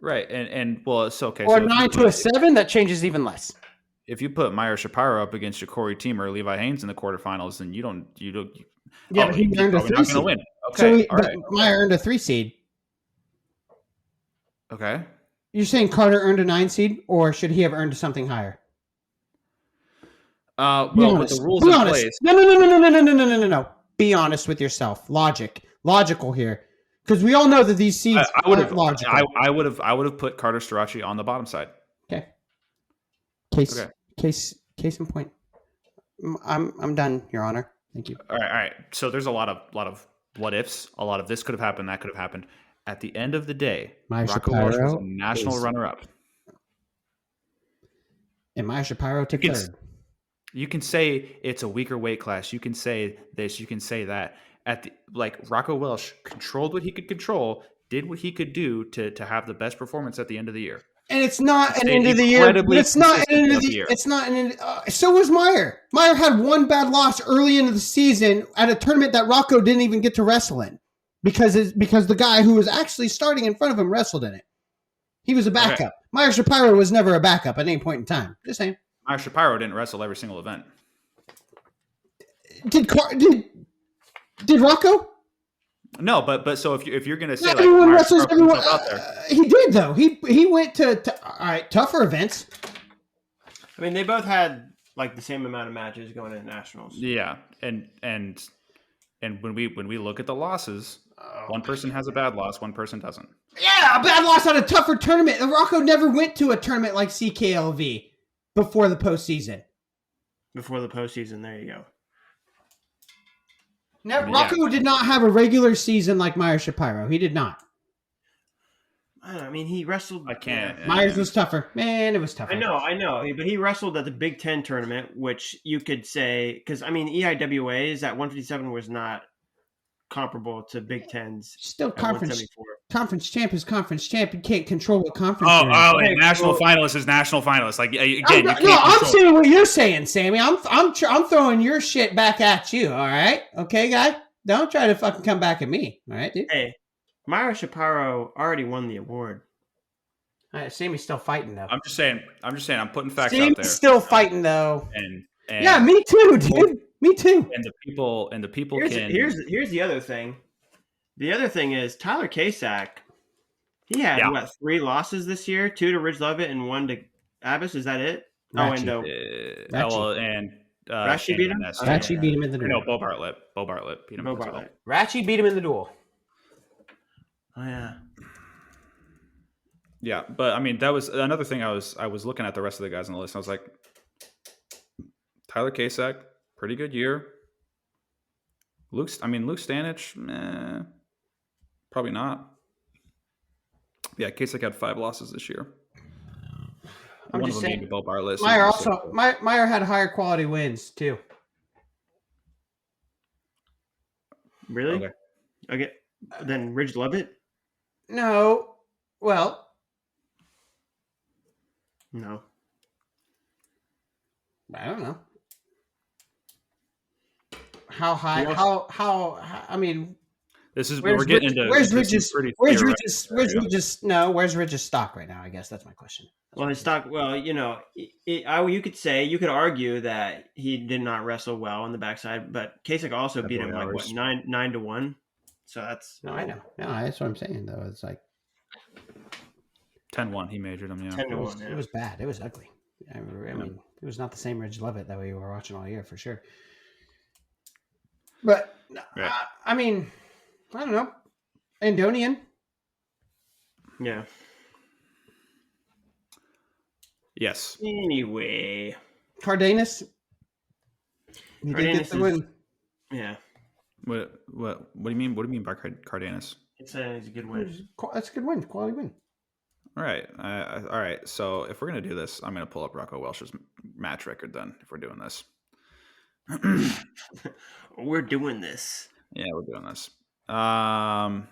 Right, and well, it's okay. Or So 9 to a 7, that changes even less. if you put Meyer Shapiro up against Ja'Cory Teamer or Levi Haynes in the quarterfinals, then you don't. Yeah, but he he's earned a probably 3 not going to seed. win. So Okay, all right. Meyer earned a 3 seed. Okay. You're saying Carter earned a 9 seed, or should he have earned something higher? Be Well, with honest. the rules Be in honest. place, No. Be honest with yourself. Logical here, because we all know that these seeds I would aren't have. logical. I would have put Carter Starachi on the bottom side. Okay. Okay. Case in point. I'm done, Your Honor. Thank you. All right. So there's a lot of what ifs. A lot of this could have happened. That could have happened. At the end of the day, Meyer Rocco Walsh was a Shapiro national runner-up. And Meyer Shapiro took third. You can say it's a weaker weight class. You can say this. You can say that. Rocco Welsh controlled what he could control, did what he could do to have the best performance at the end of the year. And it's not an Stayed end of the year. incredibly It's not an consistent end of throughout the the year. It's not an end. So was Meyer. Meyer had one bad loss early into the season at a tournament that Rocco didn't even get to wrestle in because the guy who was actually starting in front of him wrestled in it. He was a backup. Okay. Meyer Shapiro was never a backup at any point in time. Just saying. Meyer Shapiro didn't wrestle every single event. Did Rocco? No, but so if you're gonna say Not like everyone Meyer wrestles Shapiro put everyone. himself out there, He did though. He went to all right tougher events. I mean, they both had like the same amount of matches going into nationals. yeah, and when we look at the losses, one person has a bad loss, one person doesn't. Yeah, a bad loss on a tougher tournament. Rocco never went to a tournament like CKLV before the postseason. Before the postseason, there you go. Never, Yeah. Rocco did not have a regular season like Meyer Shapiro. He did not. I don't know. I mean, he wrestled. I can't. Myers was tougher. Man, it was tougher. I know, but he wrestled at the Big Ten tournament, which you could say because I mean EIWA's at 157 was not comparable to Big Ten's. Still at conference 174. conference champ is conference champ. You can't control what conference you're in. And Okay, national well- finalist is national finalist. Like again, I'm, you can't. I'm control- saying what you're saying, Sammy. I'm throwing your shit back at you. All right, okay, guy. Don't try to fucking come back at me. All right, dude. Hey, Meyer Shapiro already won the award. All right, Sammy's still fighting though. I'm just saying. I'm putting facts out Sammy's there. still fighting though. And Yeah, me too, dude. Me too. And the people Here's can. here's the other thing. The other thing is Tyler Kasak. He had Yeah. 3 losses this year? 2 to Ridge Levitt and 1 to Abbas. Is that it? Ratchy. Ratchy beat him? Ratchy beat him in the No, duel. Bo Bartlett beat him. Bo as well. Bartlett. Ratchy beat him in the duel. Oh yeah. Yeah, but I mean that was another thing. I was looking at the rest of the guys on the list. And I was like, Tyler Kasak, pretty good year. Luke Stanich, probably not. Yeah, Kasak had 5 losses this year. I'm One just of them saying. being Bo Bartlett. Meyer had higher quality wins too. Really? Okay. Then Ridge Levitt? No, well, No. I don't know. How high? Yes. How? I mean, This is where's we're getting Ridge- into where's into some Ridge's pretty where's theoretical Ridge's area. where's Ridge's stock right now? I guess that's my question. Well, his stock. Well, you could argue that he did not wrestle well on the backside, but Kasich also beat him like hours. 9 to 1. So that's No, I know. No, that's what I'm saying though. It's like 10-1. He majored him. Yeah. 10 to it was, 1. it was bad. It was ugly. I mean, it was not the same Ridge Levitt that we were watching all year for sure. But Right. I mean, I don't know. Andonian. Yeah. Yes. Anyway. Cardenas. You did get Cardenas the win. Yeah. What do you mean? What do you mean by Cardenas? It's a good win. That's a good win. Quality win. All right. All right. So if we're gonna do this, I'm gonna pull up Rocco Welsh's match record. Then, if we're doing this, We're doing this. Yeah, we're doing this. All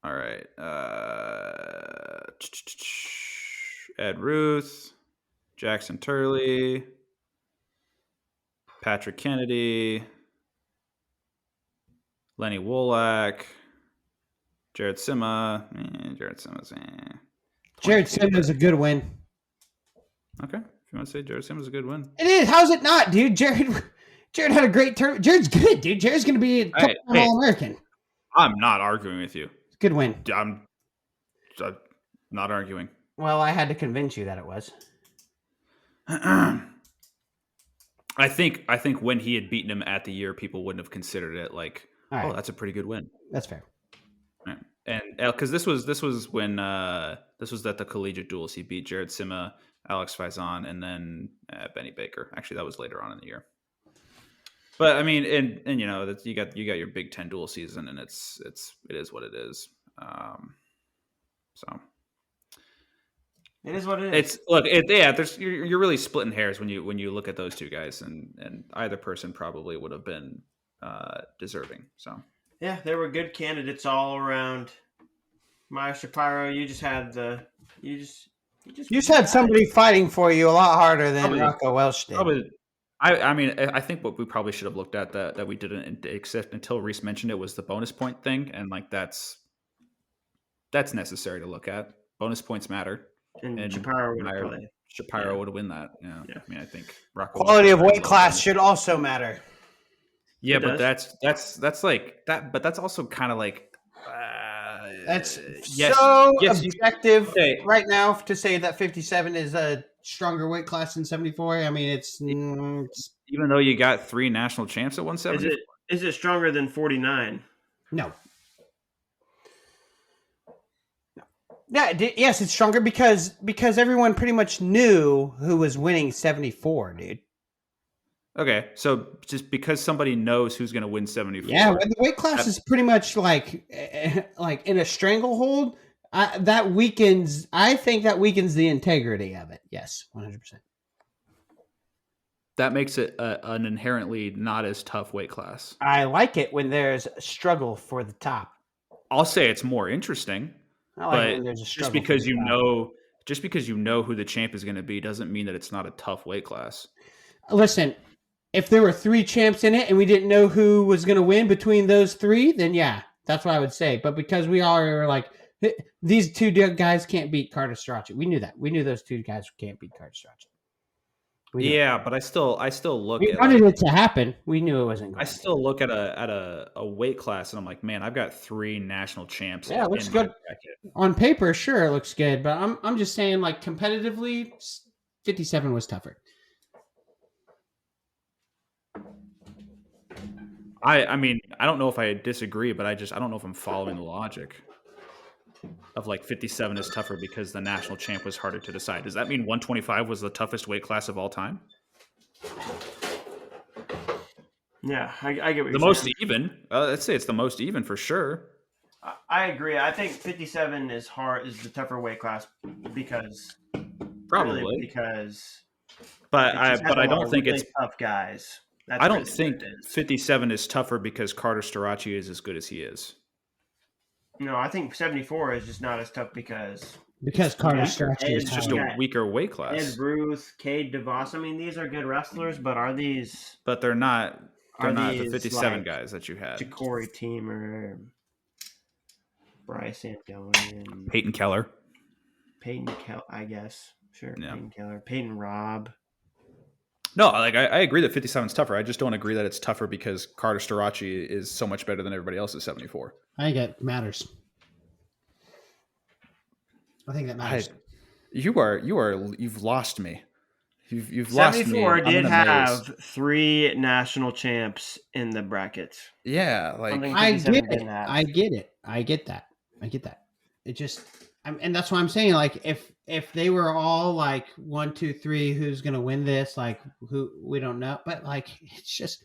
right. Ed Ruth, Jackson Turley, Patrick Kennedy, Lenny Wolak, Jared Simma. Jared Simma's. Jared Simmons is a good win. Okay. If you want to say Jared Simma's a good win. It is. How's it not, dude? Jared had a great turn. Jared's good, dude. Jared's going to be a Hey, All-American. I'm not arguing with you. Good win. I'm not arguing. Well, I had to convince you that it was. I think when he had beaten him at the year, people wouldn't have considered it like, All right. oh, that's a pretty good win. That's fair. Right. And because this was when this was at the collegiate duels, he beat Jared Simma, Alex Faison, and then Benny Baker. Actually, that was later on in the year. But I mean, and you know that you got your Big Ten dual season, and it is what it is. So it is what it is. You're really splitting hairs when you look at those two guys, and either person probably would have been deserving. So yeah, there were good candidates all around. Maya Shapiro, you just had you just had somebody fighting for you a lot harder than Rocco Welsh did. Probably. I mean, I think what we probably should have looked at that we didn't accept until Reese mentioned it was the bonus point thing, and like that's necessary to look at. Bonus points matter, and Shapiro would win that. Yeah. I mean, I think quality of weight class should also matter. Yeah, it but does. that's like that. But that's also kind of like that's yes, objective right now to say that 57 is a stronger weight class than 74. I mean, it's even though you got 3 national champs at 170. Is it stronger than 49? No. Yeah, yes, it's stronger because everyone pretty much knew who was winning 74, dude. Okay, so just because somebody knows who's going to win 74. Yeah, when the weight class is pretty much like in a stranglehold, that weakens. I think that weakens the integrity of it. Yes, 100%. That makes it an inherently not as tough weight class. I like it when there's a struggle for the top. I'll say it's more interesting. But just because you know who the champ is going to be doesn't mean that it's not a tough weight class. Listen, if there were 3 champs in it and we didn't know who was going to win between those 3, then yeah, that's what I would say. But because we all are like, these 2 guys can't beat Carter Stracci. We knew that. We knew those 2 guys can't beat Carter Stracci. Yeah, but I still look. We wanted it to happen. We knew it wasn't going. I still look at a weight class and I'm like, man, I've got 3 national champs. Yeah, it looks good on paper. Sure, it looks good, but I'm just saying, like competitively, 57 was tougher. I mean, I don't know if I disagree, but I don't know if I'm following the logic of like 57 is tougher because the national champ was harder to decide. Does that mean 125 was the toughest weight class of all time? Yeah, I get what you're saying. The most even. Let's say it's the most even for sure. I agree. I think 57 is the tougher weight class because probably really because. But I don't think really it's tough guys. I don't think 57 is tougher because Carter Stracci is as good as he is. No, I think 74 is just not as tough because Carter Stracci is just a weaker weight class. Ed Ruth, Cade DeVos. I mean, these are good wrestlers, but are these? But they're not. They're not the 57 guys that you had. Ja'Cory Teamer, Bryce Antonian, Peyton Keller, I guess. Sure, yeah. Peyton Keller, Peyton Robb. No, like I agree that 57 is tougher. I just don't agree that it's tougher because Carter Stracci is so much better than everybody else at 74. I think it matters. I think that matters. You've lost me. You've lost me. 74 did have 3 national champs in the brackets. Yeah, like I get it. I get that. It just, and that's what I'm saying. Like if they were all like 1, 2, 3, who's gonna win this? Like who we don't know, but like it's just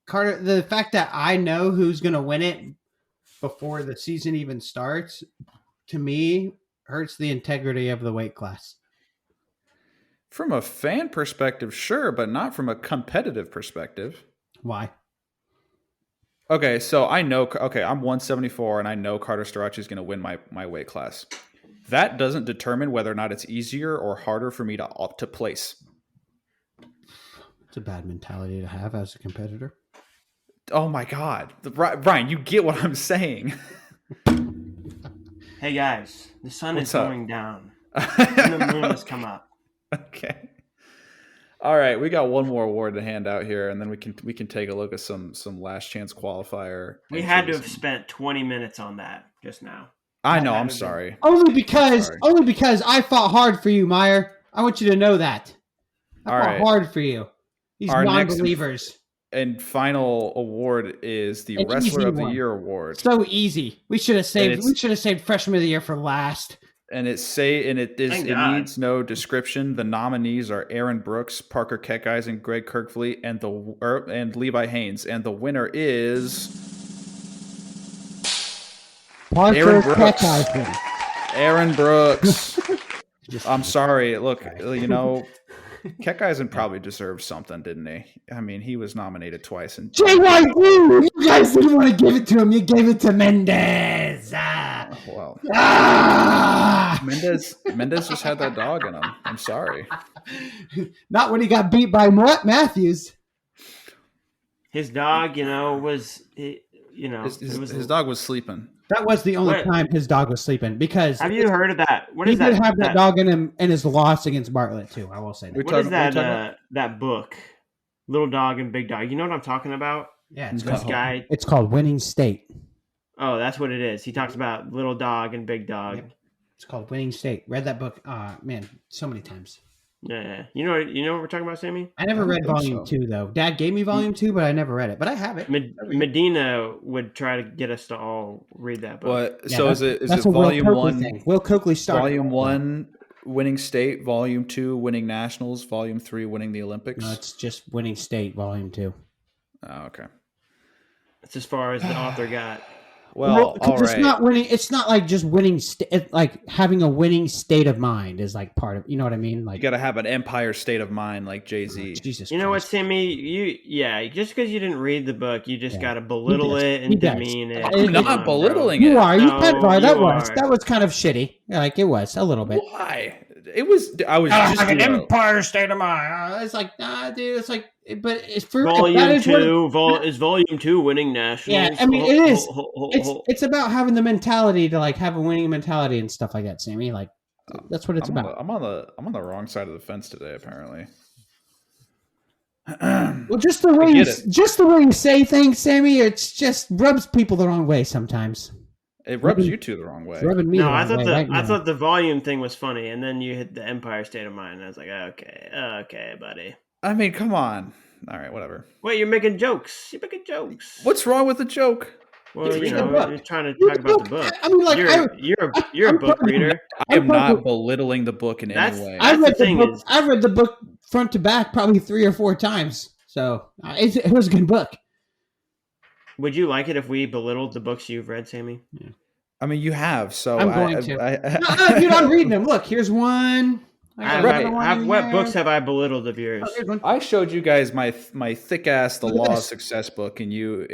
Carter. The fact that I know who's gonna win it before the season even starts, to me, hurts the integrity of the weight class. From a fan perspective, sure, but not from a competitive perspective. Why? Okay, so I know. Okay, I'm 174, and I know Carter Starachi is going to win my weight class. That doesn't determine whether or not it's easier or harder for me to place. It's a bad mentality to have as a competitor. Oh my God, Brian, you get what I'm saying. Hey guys, the sun What's is up? going down. And the moon has come up. Okay. All right, we got one more award to hand out here, and then we can take a look at some last chance qualifier. We had to have spent 20 minutes on that just now. I know. I'm sorry. Only because I fought hard for you, Meyer. I want you to know that. I fought hard for you. These non-believers. And final award is the Wrestler of the Year award. So easy. We should have saved. We should have saved Freshman of the Year for last. And it needs no description. The nominees are Aaron Brooks, Parker Keckeisen, Greg Kirkfleet, and Levi Haynes. And the winner is Parker Aaron Brooks. Keckeisen. Aaron Brooks. I'm sorry. Look, Keckeisen probably deserved something, didn't he? I mean, he was nominated twice. And JYD, you guys didn't want to give it to him. You gave it to Mendez. Well, Mendez just had that dog in him. I'm sorry. Not when he got beat by Matthews. His dog, his dog was sleeping. That was the only time his dog was sleeping because. Have you heard of that? What he is that? He did have that dog in him in his loss against Bartlett too. I will say that. What is that? That book, Little Dog and Big Dog. You know what I'm talking about? Yeah, it's called Winning State. Oh, that's what it is. He talks about Little Dog and Big Dog. Yep. It's called Winning State. Read that book, man, so many times. Yeah. You know what we're talking about, Sammy? I never read volume 2 though. Dad gave me volume 2, but I never read it. But I have it. Medina would try to get us to all read that book. What? Yeah, so is it volume 1 thing. Will Coakley started volume 1 winning state, volume 2 winning nationals, volume 3 winning the Olympics? No, it's just Winning State volume 2. Oh, okay. That's as far as the author got. Well, all right. It's not winning. It's not like just winning. Like having a winning state of mind is like part of. You know what I mean? Like you got to have an empire state of mind, like Jay-Z. Jesus. You know what, Sammy? Just because you didn't read the book, you just got to belittle it and demean it. I'm not belittling it. You are. You kind of are. That was kind of shitty. Like it was a little bit. Why? It was. I was just like an empire state of mind. It's like, nah, dude. It's like, but it's for volume 2. Is volume 2 winning nationals? Yeah, I mean it is. It's about having the mentality to like have a winning mentality and stuff like that, Sammy. Like that's what it's about. I'm on the wrong side of the fence today, apparently. Well, just the way you say things, Sammy, it's just rubs people the wrong way sometimes. It rubs you two the wrong way. I thought the volume thing was funny, and then you hit the Empire State of Mind. And I was like, okay, buddy. I mean, come on. All right, whatever. Wait, you're making jokes. You're making jokes. What's wrong with the joke? Well, you're trying to talk about the book. I mean, like you're a book reader. I am not belittling the book in any way. I read the book front to back probably 3 or 4 times. So it was a good book. Would you like it if we belittled the books you've read, Sammy? Yeah. I mean, you have. So I'm going to. Dude, I'm reading them. Look, here's one. What books have I belittled of yours? I showed you guys my thick ass The Law of Success book, and you.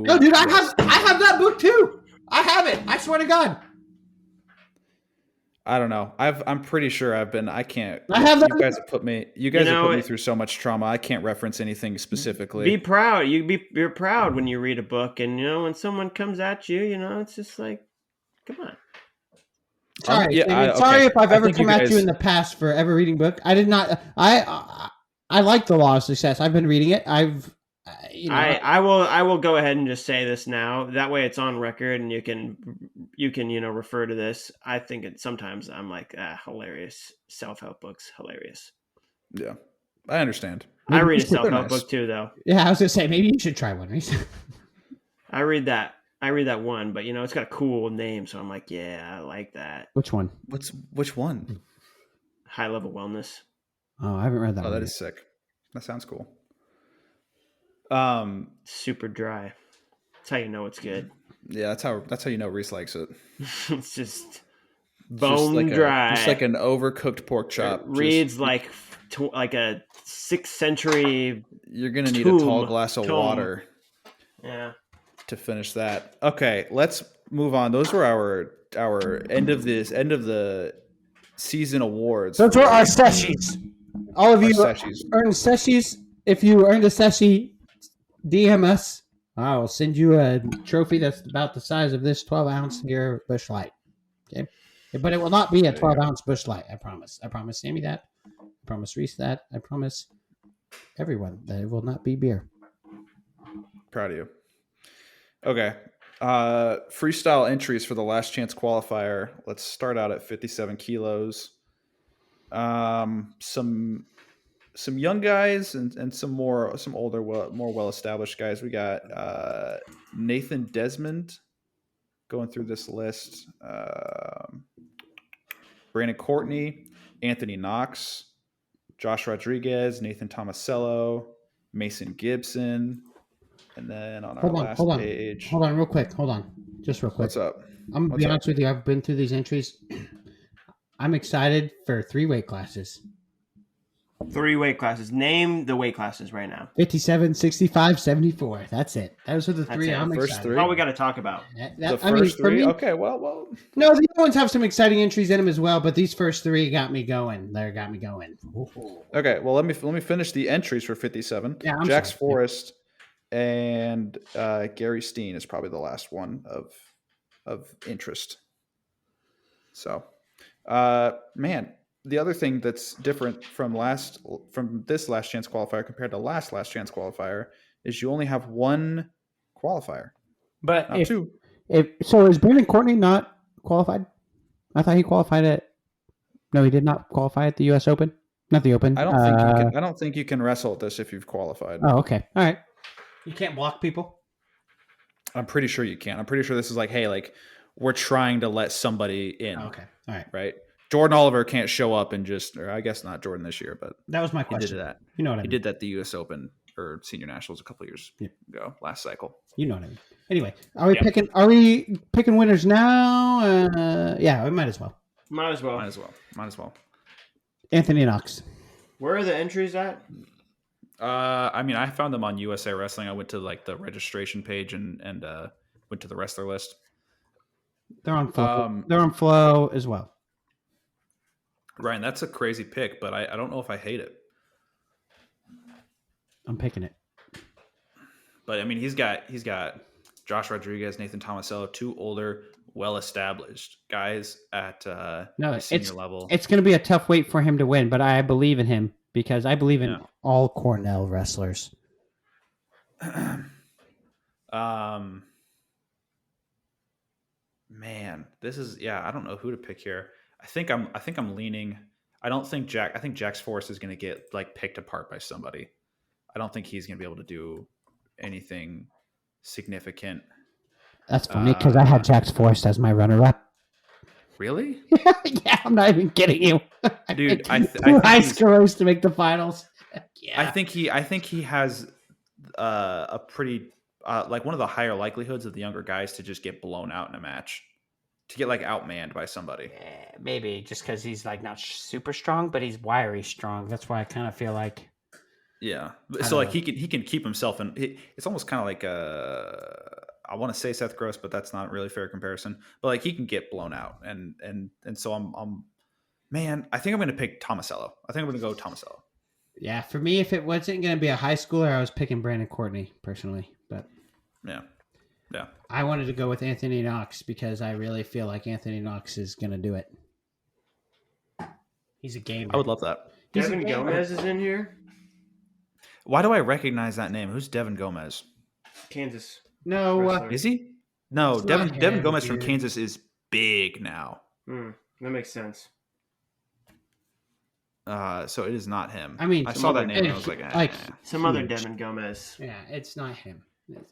No, dude, I have that book too. I have it. I swear to God. I don't know. I'm pretty sure I've been. I can't. I have that. You guys have put me through so much trauma. I can't reference anything specifically. Be proud. You're proud when you read a book, and when someone comes at you, it's just like, come on. Sorry, sorry if I've ever come at you in the past for ever reading book. I did not. I like The Law of Success. I've been reading it. I will go ahead and just say this now. That way, it's on record, and you can refer to this. I think sometimes I'm like hilarious self-help books, hilarious. Yeah, I understand. I read a self-help book too, though. Yeah, I was gonna say maybe you should try one. Right? I read that one, but it's got a cool name, so I'm like, yeah, I like that. Which one? Which one? High Level Wellness. Oh, I haven't read that. Oh, that is sick. That sounds cool. Super dry. That's how you know it's good. Yeah, that's how you know Reese likes it. It's just bone dry. Just like an overcooked pork chop. It reads like like a 6th century. You're gonna need a tall Tomb. glass of Tomb. water Yeah. to finish that. Okay, let's move on. Those were our end of the season awards. Those were our sessions. All of Our you sessions. earned sessions. If you earned a session, DM us. I will send you a trophy that's about the size of this 12-ounce here Busch Light. Okay, but it will not be a 12-ounce Busch Light. I promise. I promise Sammy that. I promise Reese that. I promise everyone that it will not be beer. Proud of you. Okay. Freestyle entries for the last chance qualifier. Let's start out at 57 kilos. Some young guys and some older, more well-established guys. We got Nathan Desmond going through this list. Brandon Courtney, Anthony Knox, Josh Rodriguez, Nathan Tomasello, Mason Gibson, and then on our last page. Hold on, real quick. Hold on. Just real quick. What's up? I'm going to be honest with you. I've been through these entries. I'm excited for 3 weight classes. 3 weight classes. Name the weight classes right now. 57, 65, 74. That's it. Those are the 3 I'm First excited. 3. All we got to talk about. The first 3? Okay, well. No, the other ones have some exciting entries in them as well, but these first 3 got me going. They got me going. Ooh. Okay, well, let me finish the entries for 57. Yeah, Jax Forrest and Gary Steen is probably the last one of interest. So, man, the other thing that's different from this last chance qualifier compared to last chance qualifier is you only have 1 qualifier, But not 2. So is Brandon Courtney not qualified? I thought he qualified at. No, he did not qualify at the U.S. Open. Not the Open. I don't think you can wrestle at this if you've qualified. Oh, okay. All right. you can't block people. I'm pretty sure you can. I'm pretty sure this is like, hey, like we're trying to let somebody in. Oh, okay. All right. Right. Jordan Oliver can't show up and or I guess not Jordan this year, but That was my he question. did that. You know what I He mean? did that at the U.S. Open or Senior Nationals a couple years ago, last cycle. You know what I mean. Anyway, are we picking winners now? Yeah, we might as well. Might as well. Might as well. Anthony Knox. Where are the entries at? I mean, I found them on USA Wrestling. I went to like the registration page and went to the wrestler list. They're on Flow. They're on Flow as well. Ryan, that's a crazy pick, but I don't know if I hate it. I'm picking it. But I mean, he's got Josh Rodriguez, Nathan Tomasello, 2 older, well-established guys at the senior level. It's going to be a tough wait for him to win, but I believe in him because I believe in all Cornell wrestlers. Man, this is I don't know who to pick here. I think I'm leaning. I think Jax Forrest is going to get like picked apart by somebody. I don't think he's going to be able to do anything significant. That's funny because I had Jax Forrest as my runner-up. Really? Yeah, I'm not even kidding you, dude. Two high scorers to make the finals. Yeah. I think he has a pretty like one of the higher likelihoods of the younger guys to just get blown out in a match, to get like outmanned by somebody. Maybe just because he's like not super strong, but he's wiry strong. That's why I kind of feel like. Yeah. So like he can keep himself in. It's almost kind of like I want to say Seth Gross, but that's not really a fair comparison. But like he can get blown out, and so I'm man. I think I'm going to pick Tomasello. I think I'm going to go Tomasello. Yeah, for me, if it wasn't going to be a high schooler, I was picking Brandon Courtney personally, but yeah. I wanted to go with Anthony Knox because I really feel like Anthony Knox is going to do it. He's a gamer. I would love that. Devin Gomez is in here. Why do I recognize that name? Who's Devin Gomez? Kansas. No, is he? No, It's Devin not Devin him, Gomez from dude. Kansas is big now. That makes sense. So it is not him. I mean, I saw that name and I was like, Some other huge. Devin Gomez. Yeah, it's not him.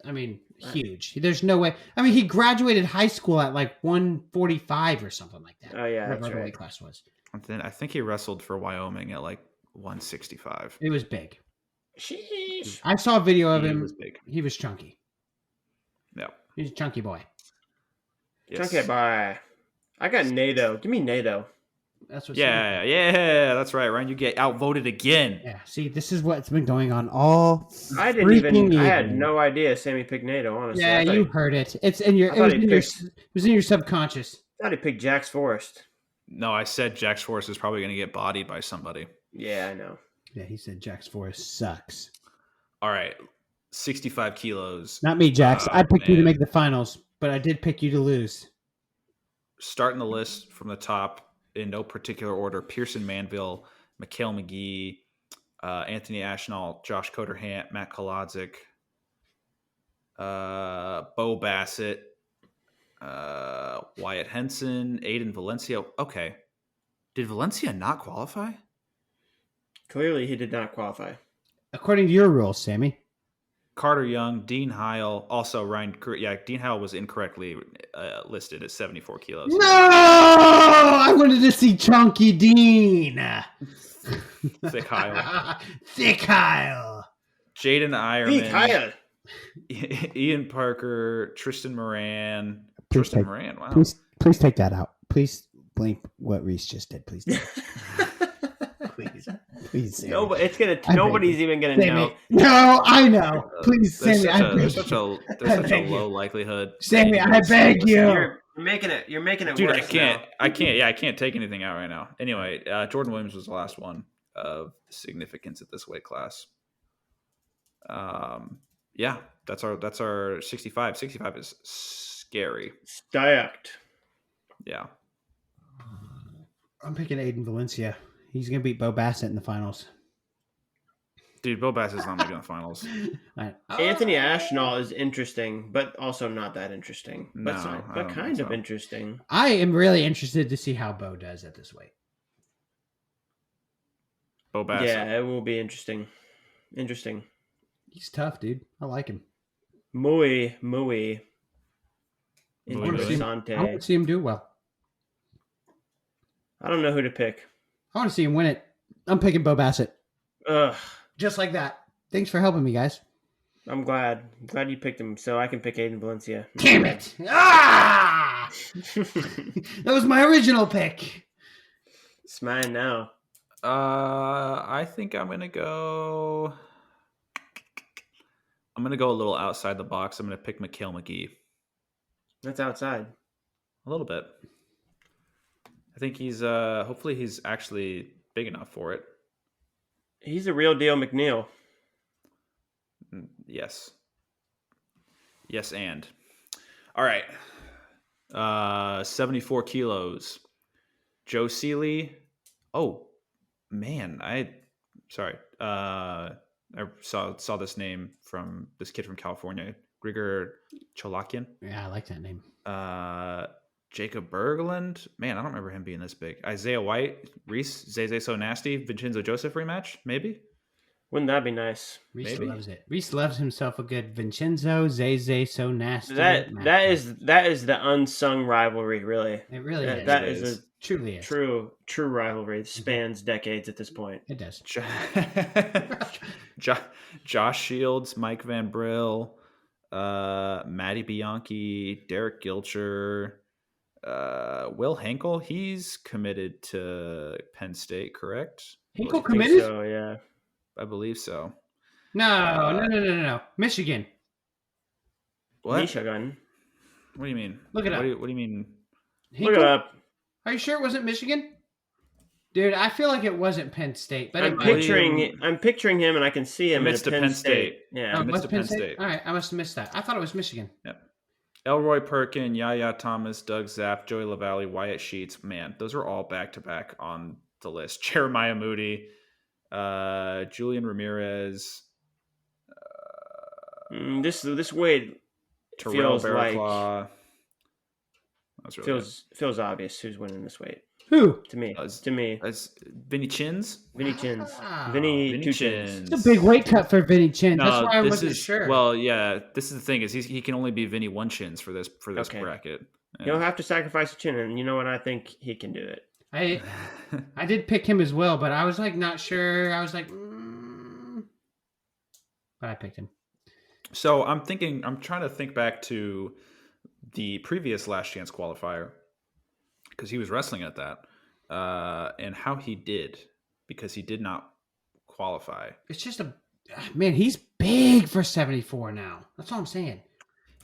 I mean, huge. There's no way. I mean, he graduated high school at like 145 or something like that. Oh, yeah, that's whatever the right. weight class was. I think he wrestled for Wyoming at like 165. It was big. Sheesh. I saw a video of He him. was big. He was chunky. Yeah. He's a chunky boy. Yes. Okay, bye. I got NATO. Give me NATO. That's what. Yeah, that's right, Ryan. You get outvoted again. Yeah. See, this is what's been going on all. I had no idea Sammy picked NATO, honestly. Yeah, you heard it. It's in your. It was in your subconscious. I thought he picked Jack's Forest. No, I said Jack's Forest is probably going to get bodied by somebody. Yeah, I know. Yeah, he said Jack's Forest sucks. All right, 65 kilos. Not me, Jax. I picked you to make the finals, but I did pick you to lose. Starting the list from the top in no particular order: Pearson Manville, Mikhail McGee, Anthony Ashnall, Josh Coderhant, Matt Kolodzik, Bo Bassett, Wyatt Henson, Aiden Valencia. Okay. Did Valencia not qualify? Clearly, he did not qualify. According to your rules, Sammy. Carter Young, Dean Heil, also Ryan. Yeah, Dean Heil was incorrectly listed at 74 kilos. No! I wanted to see Chunky Dean. Thick Heil. Thick Heil. Jaden Ironman. Thick Heil. Ian Parker, Tristan Moran. Moran, wow. Please take that out. Please blink what Reese just did, please. Please. Sammy. No, but it's gonna. Nobody's even gonna know. No, I know. Please, Sammy. There's such a low likelihood. Sammy, I beg you. You're making it. Dude, worse. I can't take anything out right now. Anyway, Jordan Williams was the last one of significance at this weight class. Yeah, that's our 65. 65 is scary. Stacked. Yeah. I'm picking Aiden Valencia. He's going to beat Bo Bassett in the finals. Dude, Bo Bassett's not making the finals. Anthony Ashnall is interesting, but also not that interesting. No, but kind of interesting. I am really interested to see how Bo does at this weight. Bo Bassett. Yeah, it will be interesting. Interesting. He's tough, dude. I like him. Muy. I want Interessante. to see him do well. I don't know who to pick. I want to see him win it. I'm picking Bo Bassett. Ugh. Just like that. Thanks for helping me, guys. I'm glad. You picked him, so I can pick Aiden Valencia. Damn it! Ah! That was my original pick. It's mine now. I think I'm gonna go a little outside the box. I'm gonna pick Mikhail McGee. That's outside. A little bit. I think he's hopefully he's actually big enough for it. He's a real deal McNeil. Yes. Yes, and. All right. 74 kilos. Joe Seeley. Oh, man. Sorry. I saw this name from this kid from California. Grigor Cholakian. Yeah, I like that name. Jacob Berglund. Man, I don't remember him being this big. Isaiah White. Reese. Zay So Nasty. Vincenzo Joseph rematch? Maybe? Wouldn't that be nice? Reese loves it. Reese loves himself a good Vincenzo, Zay So Nasty. That is the unsung rivalry, really. It really is. That is a truly is. true rivalry. It spans decades at this point. It does. Josh Shields, Mike Van Brill, Matty Bianchi, Derek Gilcher, Will Henkel. He's committed to Penn State, correct? Henkel committed? So, yeah. I believe so. No. Michigan. What? Michigan. What do you mean? Look it up. What do you mean? Look it up. Are you sure it wasn't Michigan? Dude, I feel like it wasn't Penn State. But I'm picturing him, and I can see him at Penn State. Yeah, it's to Penn State. All right, I must have missed that. I thought it was Michigan. Yep. Elroy Perkin, Yaya Thomas, Doug Zapp, Joey LaValle, Wyatt Sheets. Man, those are all back-to-back on the list. Jeremiah Moody, Julian Ramirez. This weight Terrell feels Barraclaw. like feels obvious who's winning this weight. Who? To me. As Vinny Chins? Vinny Chins. Wow. Vinny Two Chins. Chins. It's a big weight cut for Vinny Chin. That's why I wasn't sure. Well, yeah, this is the thing is he can only be Vinny One Chins for this Okay. bracket. Yeah. He'll have to sacrifice a chin, and you know what? I think he can do it. I did pick him as well, but I was like not sure. I was like, but I picked him. So I'm trying to think back to the previous Last Chance qualifier because he was wrestling at that. and how he did because he did not qualify. It's just man, he's big for 74 now. That's all I'm saying.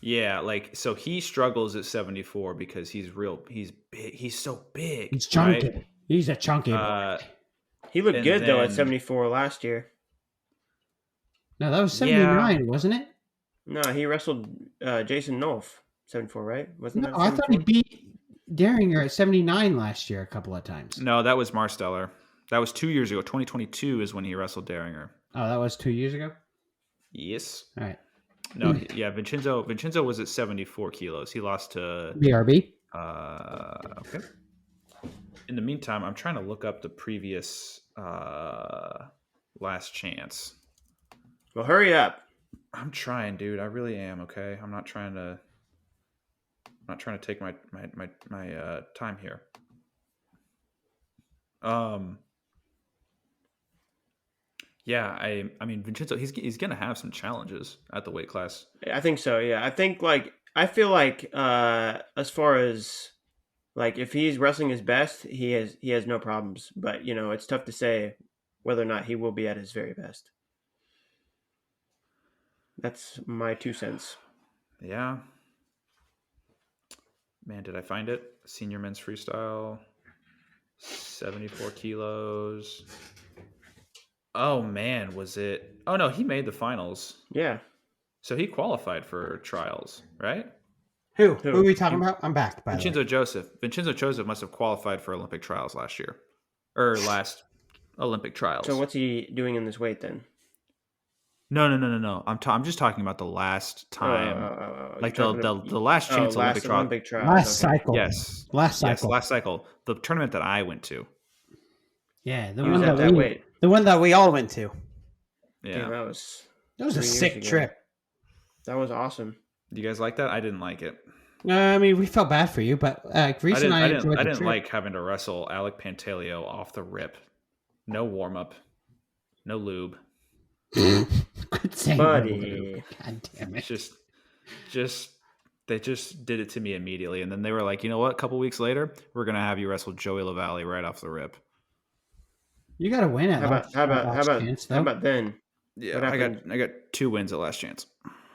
Yeah, so he struggles at 74 because he's big. He's so big. He's chunky. Right? He's a chunky boy. He looked And good though at then- 74 last year. No, that was 79, wasn't it? No, he wrestled Jason Nolf 74, right? Wasn't No, that I thought he 74? beat Daringer at 79 last year a couple of times. No, that was Marsteller. That was 2 years ago. 2022 is when he wrestled Daringer. Oh, that was 2 years ago? Yes. All right. No, yeah, Vincenzo was at 74 kilos. He lost to BRB? okay. In the meantime, I'm trying to look up the previous last chance. Well, hurry up. I'm trying, dude. I really am, okay? I'm not trying to take my time here. Yeah, I mean Vincenzo, he's gonna have some challenges at the weight class. I think so. Yeah, I feel like as far as like if he's wrestling his best, he has no problems. But it's tough to say whether or not he will be at his very best. That's my 2 cents. Yeah. Man, did I find it? Senior men's freestyle, 74 kilos. Oh man, was it? Oh no, he made the finals. Yeah. So he qualified for trials, right? Who are we talking about? I'm back, by the way. Vincenzo Joseph must have qualified for Olympic trials last year. Or last Olympic trials. So what's he doing in this weight then? No. I'm just talking about the last time. Like the last chance last Olympic trials. Last Okay. cycle. Yes. Last cycle. Yes, last cycle. The tournament that I went to. Yeah, the He one was at that we, weight. The one that we all went to. Yeah. Damn, that was That was a 3 years sick ago. trip. That was awesome. Do you guys like that? I didn't like it. I mean, we felt bad for you, but Reese and I enjoyed I the didn't trip. like having to wrestle Alec Pantaleo off the rip. No warm up. No lube. Quit saying Buddy. God damn it. It's just they just did it to me immediately, and then they were like, you know what? A couple weeks later, we're gonna have you wrestle Joey LaValle right off the rip. You got to win it. How about then? Yeah, What I happened? got 2 wins at last chance.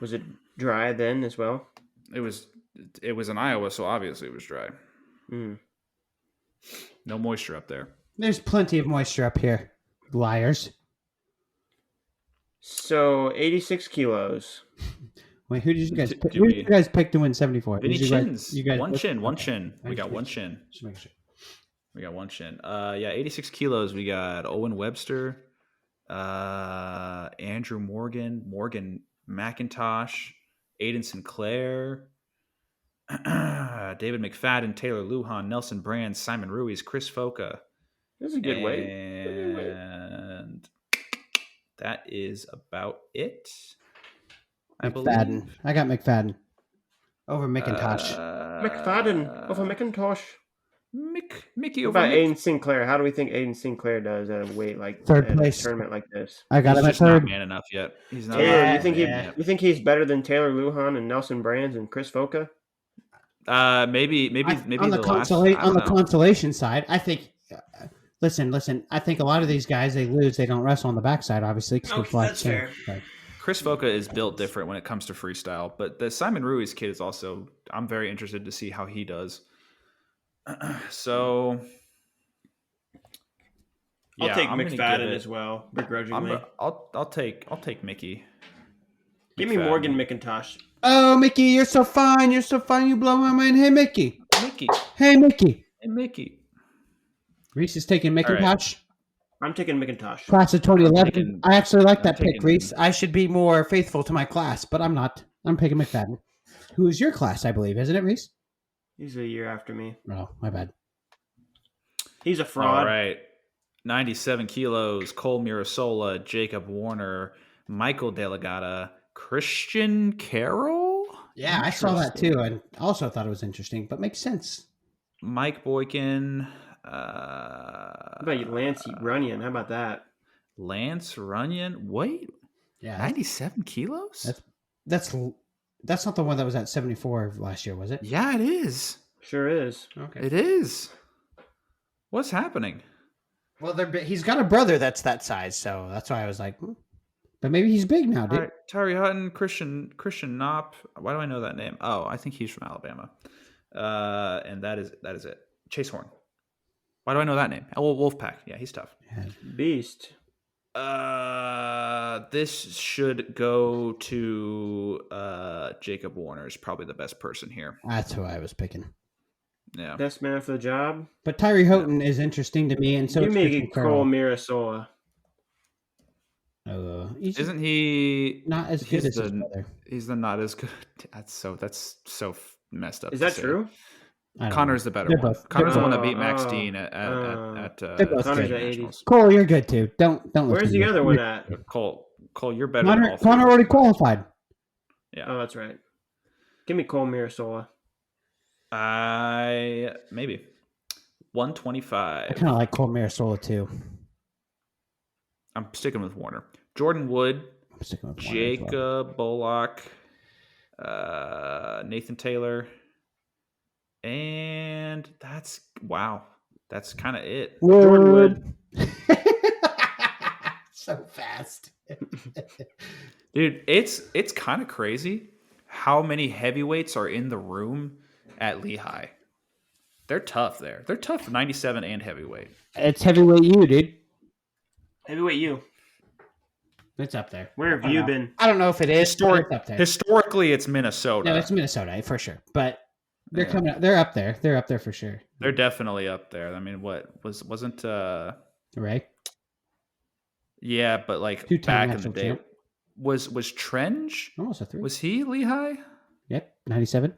Was it dry then as well? It was in Iowa, so obviously it was dry. Mm. No moisture up there. There's plenty of moisture up here. Liars. So 86 kilos. Wait, who did you guys pick? Do Who did you guys pick to win 74? Vinny Did you guys- Chins. you guys One pick- chin. okay. We got one chin. Just make sure. We got one chin. Yeah, 86 kilos. We got Owen Webster, Andrew Morgan, Morgan McIntosh, Aiden Sinclair, David McFadden, Taylor Lujan, Nelson Brand, Simon Ruiz, Chris Foca. This is a good weight. And that is about it. I McFadden. believe. I got McFadden over McIntosh. McFadden over McIntosh. Mickey What over about Mick. Aiden Sinclair? How do we think Aiden Sinclair does at a weight like Third at place. a tournament like this? I got He's him at just not third. man enough yet. He's not. Taylor, Yeah, you think he's better than Taylor Lujan and Nelson Brands and Chris Foca? Maybe on the the last. I don't know. consolation side, I think. Listen. I think a lot of these guys they lose. They don't wrestle on the backside, obviously. 'Cause Okay, they're that's flat fair. chin. Chris Foca is built different when it comes to freestyle, but the Simon Ruiz kid is also. I'm very interested to see how he does. So, I'll yeah, take I'm gonna McFadden give it- as well, begrudgingly. I'll take Mickey. Give me McFadden. Morgan McIntosh. Oh, Mickey, you're so fine. You're so fine. You blow my mind. Hey, Mickey. Mickey. Hey, Mickey. Hey, Mickey. Reese is taking McIntosh. I'm taking McIntosh. Class of 2011. taking- I actually like that I'm pick, taking- Reese. I should be more faithful to my class, but I'm not. I'm picking McFadden. Who is your class, I believe, isn't it, Reese? He's a year after me. Oh, my bad. He's a fraud. All right. 97 kilos, Cole Mirasola, Jacob Warner, Michael Delegata, Christian Carroll? Yeah, I saw that too, and also thought it was interesting, but makes sense. Mike Boykin, How about you, Lance Runyon? How about that? Lance Runyon. Wait, Yeah, 97 kilos? that's not the one that was at 74 last year, was it? Yeah, it is. Sure is. Okay. It is. What's happening? Well, he's got a brother that's that size, so that's why I was like, But maybe he's big now, dude. Tyree Hutton, Christian Knopp. Why do I know that name? Oh, I think he's from Alabama. And that is it. Chase Horn. Why do I know that name? Oh, Wolfpack. Yeah, he's tough. Beast. This should go to Jacob Warner. Is probably the best person here. That's who I was picking. Yeah, Best man for the job. But Tyree Houghton is interesting to me, and so You is make Christian it Cole Carroll. Mirasola. isn't he not as good as his brother? He's not as good. That's so messed up. Is that true? Connor's the better one. Connor's the one that beat Max Dean at Connor's at Nationals. Cole, you're good too. Don't. Where's the other one at? Cole, you're better than all three. Connor already qualified. Yeah. Oh, that's right. Give me Cole Mirasola. Maybe 125. I kind of like Cole Mirasola too. I'm sticking with Warner. Jordan Wood, I'm sticking with Warner as Jacob Bullock, Nathan Taylor, and that's kind of it. Jordan Wood. So fast. Dude, it's kind of crazy how many heavyweights are in the room at Lehigh. They're tough there. They're tough 97 and heavyweight. It's heavyweight you, dude. Heavyweight you. It's up there. Where have you been? I don't know if it is. It's up there. Historically, it's Minnesota. No, it's Minnesota for sure. But they're coming up. They're up there. They're up there for sure. They're definitely up there. I mean, wasn't Right? Yeah, but like Two-time back in the national day, champ. was Trench? Almost a 3. Was he Lehigh? Yep, 97.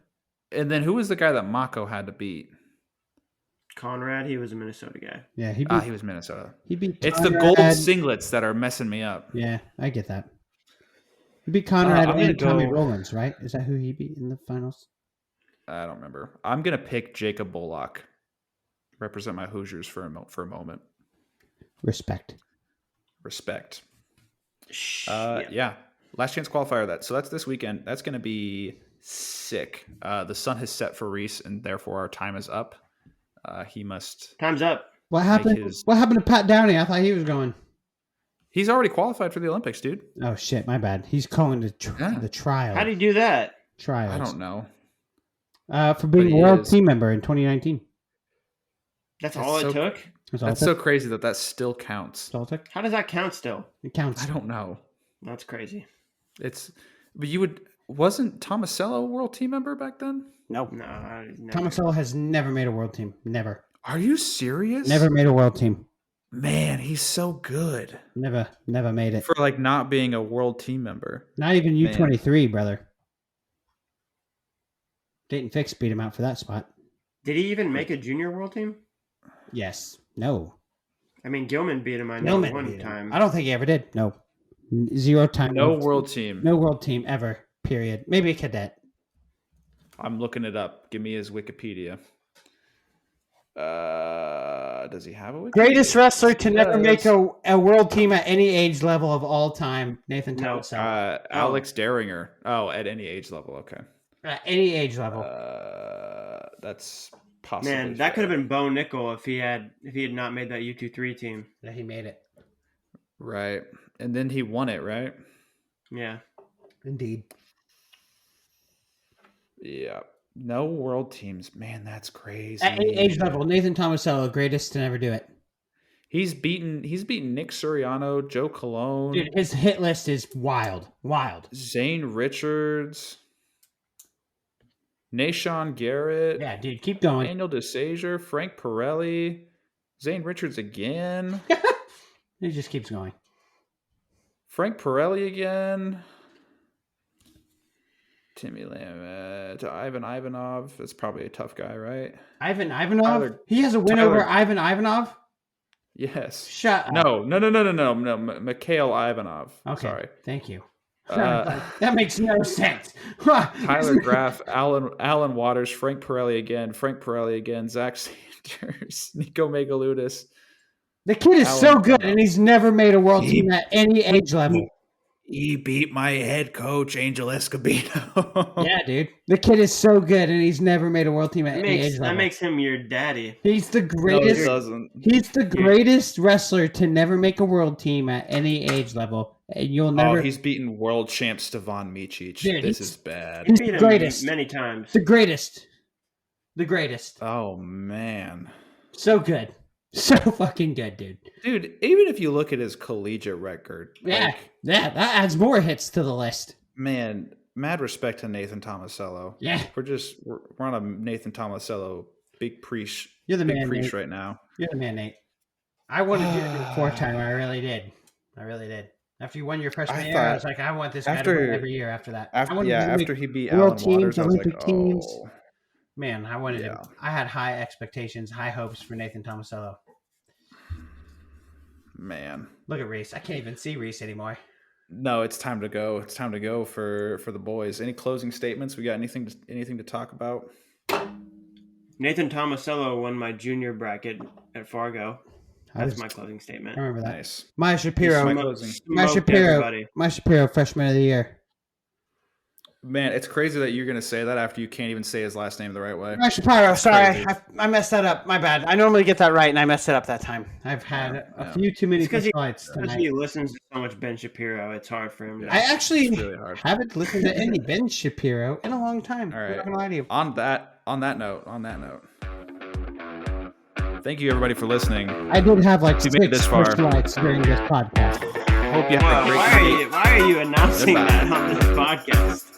And then who was the guy that Mako had to beat? Conrad. He was a Minnesota guy. Yeah, he He was Minnesota. beat. It's the Conrad. gold singlets that are messing me up. Yeah, I get that. He beat Conrad I'm gonna and Tommy go- Rowlands, right? Is that who he beat in the finals? I don't remember. I'm gonna pick Jacob Bullock. Represent my Hoosiers for a moment. Respect. Respect. Yeah. Last chance qualifier. So that's this weekend. That's gonna be sick. The sun has set for Reese, and therefore our time is up. He must. Time's up. What happened? What happened to Pat Downey? I thought he was going. He's already qualified for the Olympics, dude. Oh shit, my bad. He's calling the trial. How do you do that? Trials. I don't know. For being a world team member in 2019. That's all it took? That's so crazy that still counts. That's all it took? How does that count still? It counts. I don't know. That's crazy. But wasn't Tomasello a world team member back then? Nope. No. Tomasello has never made a world team. Never. Are you serious? Never made a world team. Man, he's so good. Never made it. For like not being a world team member. Not even U23, brother. Dayton Fix beat him out for that spot. Did he even make a junior world team? Yes. No. I mean, Gilman beat him, I know, Gilman one beat him. time. I don't think he ever did. No. 0 time. No world team. No world team ever. Period. Maybe a cadet. I'm looking it up. Give me his Wikipedia. Does he have a Wikipedia? Greatest wrestler to never make a world team at any age level of all time. Nathan Tomasello. Alex Daringer. Oh, at any age level. Okay. At any age level. That's possible. Man, that could have been Bo Nickel if he had not made that U23 team. Yeah, he made it. Right. And then he won it, right? Yeah. Indeed. Yeah. No world teams. Man, that's crazy. At any age level, Nathan Tomasello, greatest to never do it. He's beaten Nick Suriano, Joe Colon. Dude, his hit list is wild. Wild. Zane Richards. Nashon Garrett. Yeah, dude, keep going. Daniel DeSager, Frank Pirelli, Zane Richards again. He just keeps going. Frank Pirelli again. Timmy Lamb to Ivan Ivanov. That's probably a tough guy, right? Ivan Ivanov? He has a win over Ivan Ivanov? Yes. Shut up. No. Mikhail Ivanov. Okay. Sorry. Thank you. That makes no sense. Tyler Graff, Alan Waters, Frank Pirelli again, Zach Sanders, Nico Megaludis. The kid is so good, and he's never made a world team at any age level. He beat my head coach, Angel Escobedo. Yeah, dude. The kid is so good, and he's never made a world team at any age level. That makes him your daddy. He's the No, greatest. it doesn't. He's the greatest wrestler to never make a world team at any age level, and you'll never. Oh, he's beaten world champ Stevan Micic. Dude, This is bad. He's Beat the him greatest. many times. The greatest. The greatest. Oh man, So good. So fucking good, dude. dude. Even if you look at his collegiate record, Yeah, like, that adds more hits to the list. man, mad respect to Nathan Tomasello. Yeah, We're on a Nathan Tomasello big preach. you're the big man, preach Nate. right now. You're the man, Nate. I wanted you to do it 4-time. I really did. I really did. After you won your freshman year, I was like, I want this guy to win every year after that. After he beat world Alan teams, Waters, I was like, Olympic teams. oh. Man, I wanted Yeah. him. I had high expectations, high hopes for Nathan Tomasello. Man. Look at Reese. I can't even see Reese anymore. No, it's time to go. It's time to go for the boys. Any closing statements? We got anything to talk about? Nathan Tomasello won my junior bracket at Fargo. That's my closing I statement. remember that. Nice. Maya Shapiro. My closing. Maya Shapiro, freshman of the year. Man, it's crazy that you're going to say that after you can't even say his last name the right way. Maya Shapiro, sorry. crazy. I messed that up. My bad. I normally get that right, and I messed it up that time. I've had a Yeah. few too many It's 'cause he- fights Because tonight. he listens to so much Ben Shapiro, it's hard for him. Yeah. I actually It's really hard. haven't listened to any Ben Shapiro in a long time. All I'm not right. gonna lie to you. On that note. Thank you everybody for listening. I did have like If you made it 6 this far. first likes during this podcast. Hope you have a great Why are you announcing Goodbye. that on this podcast?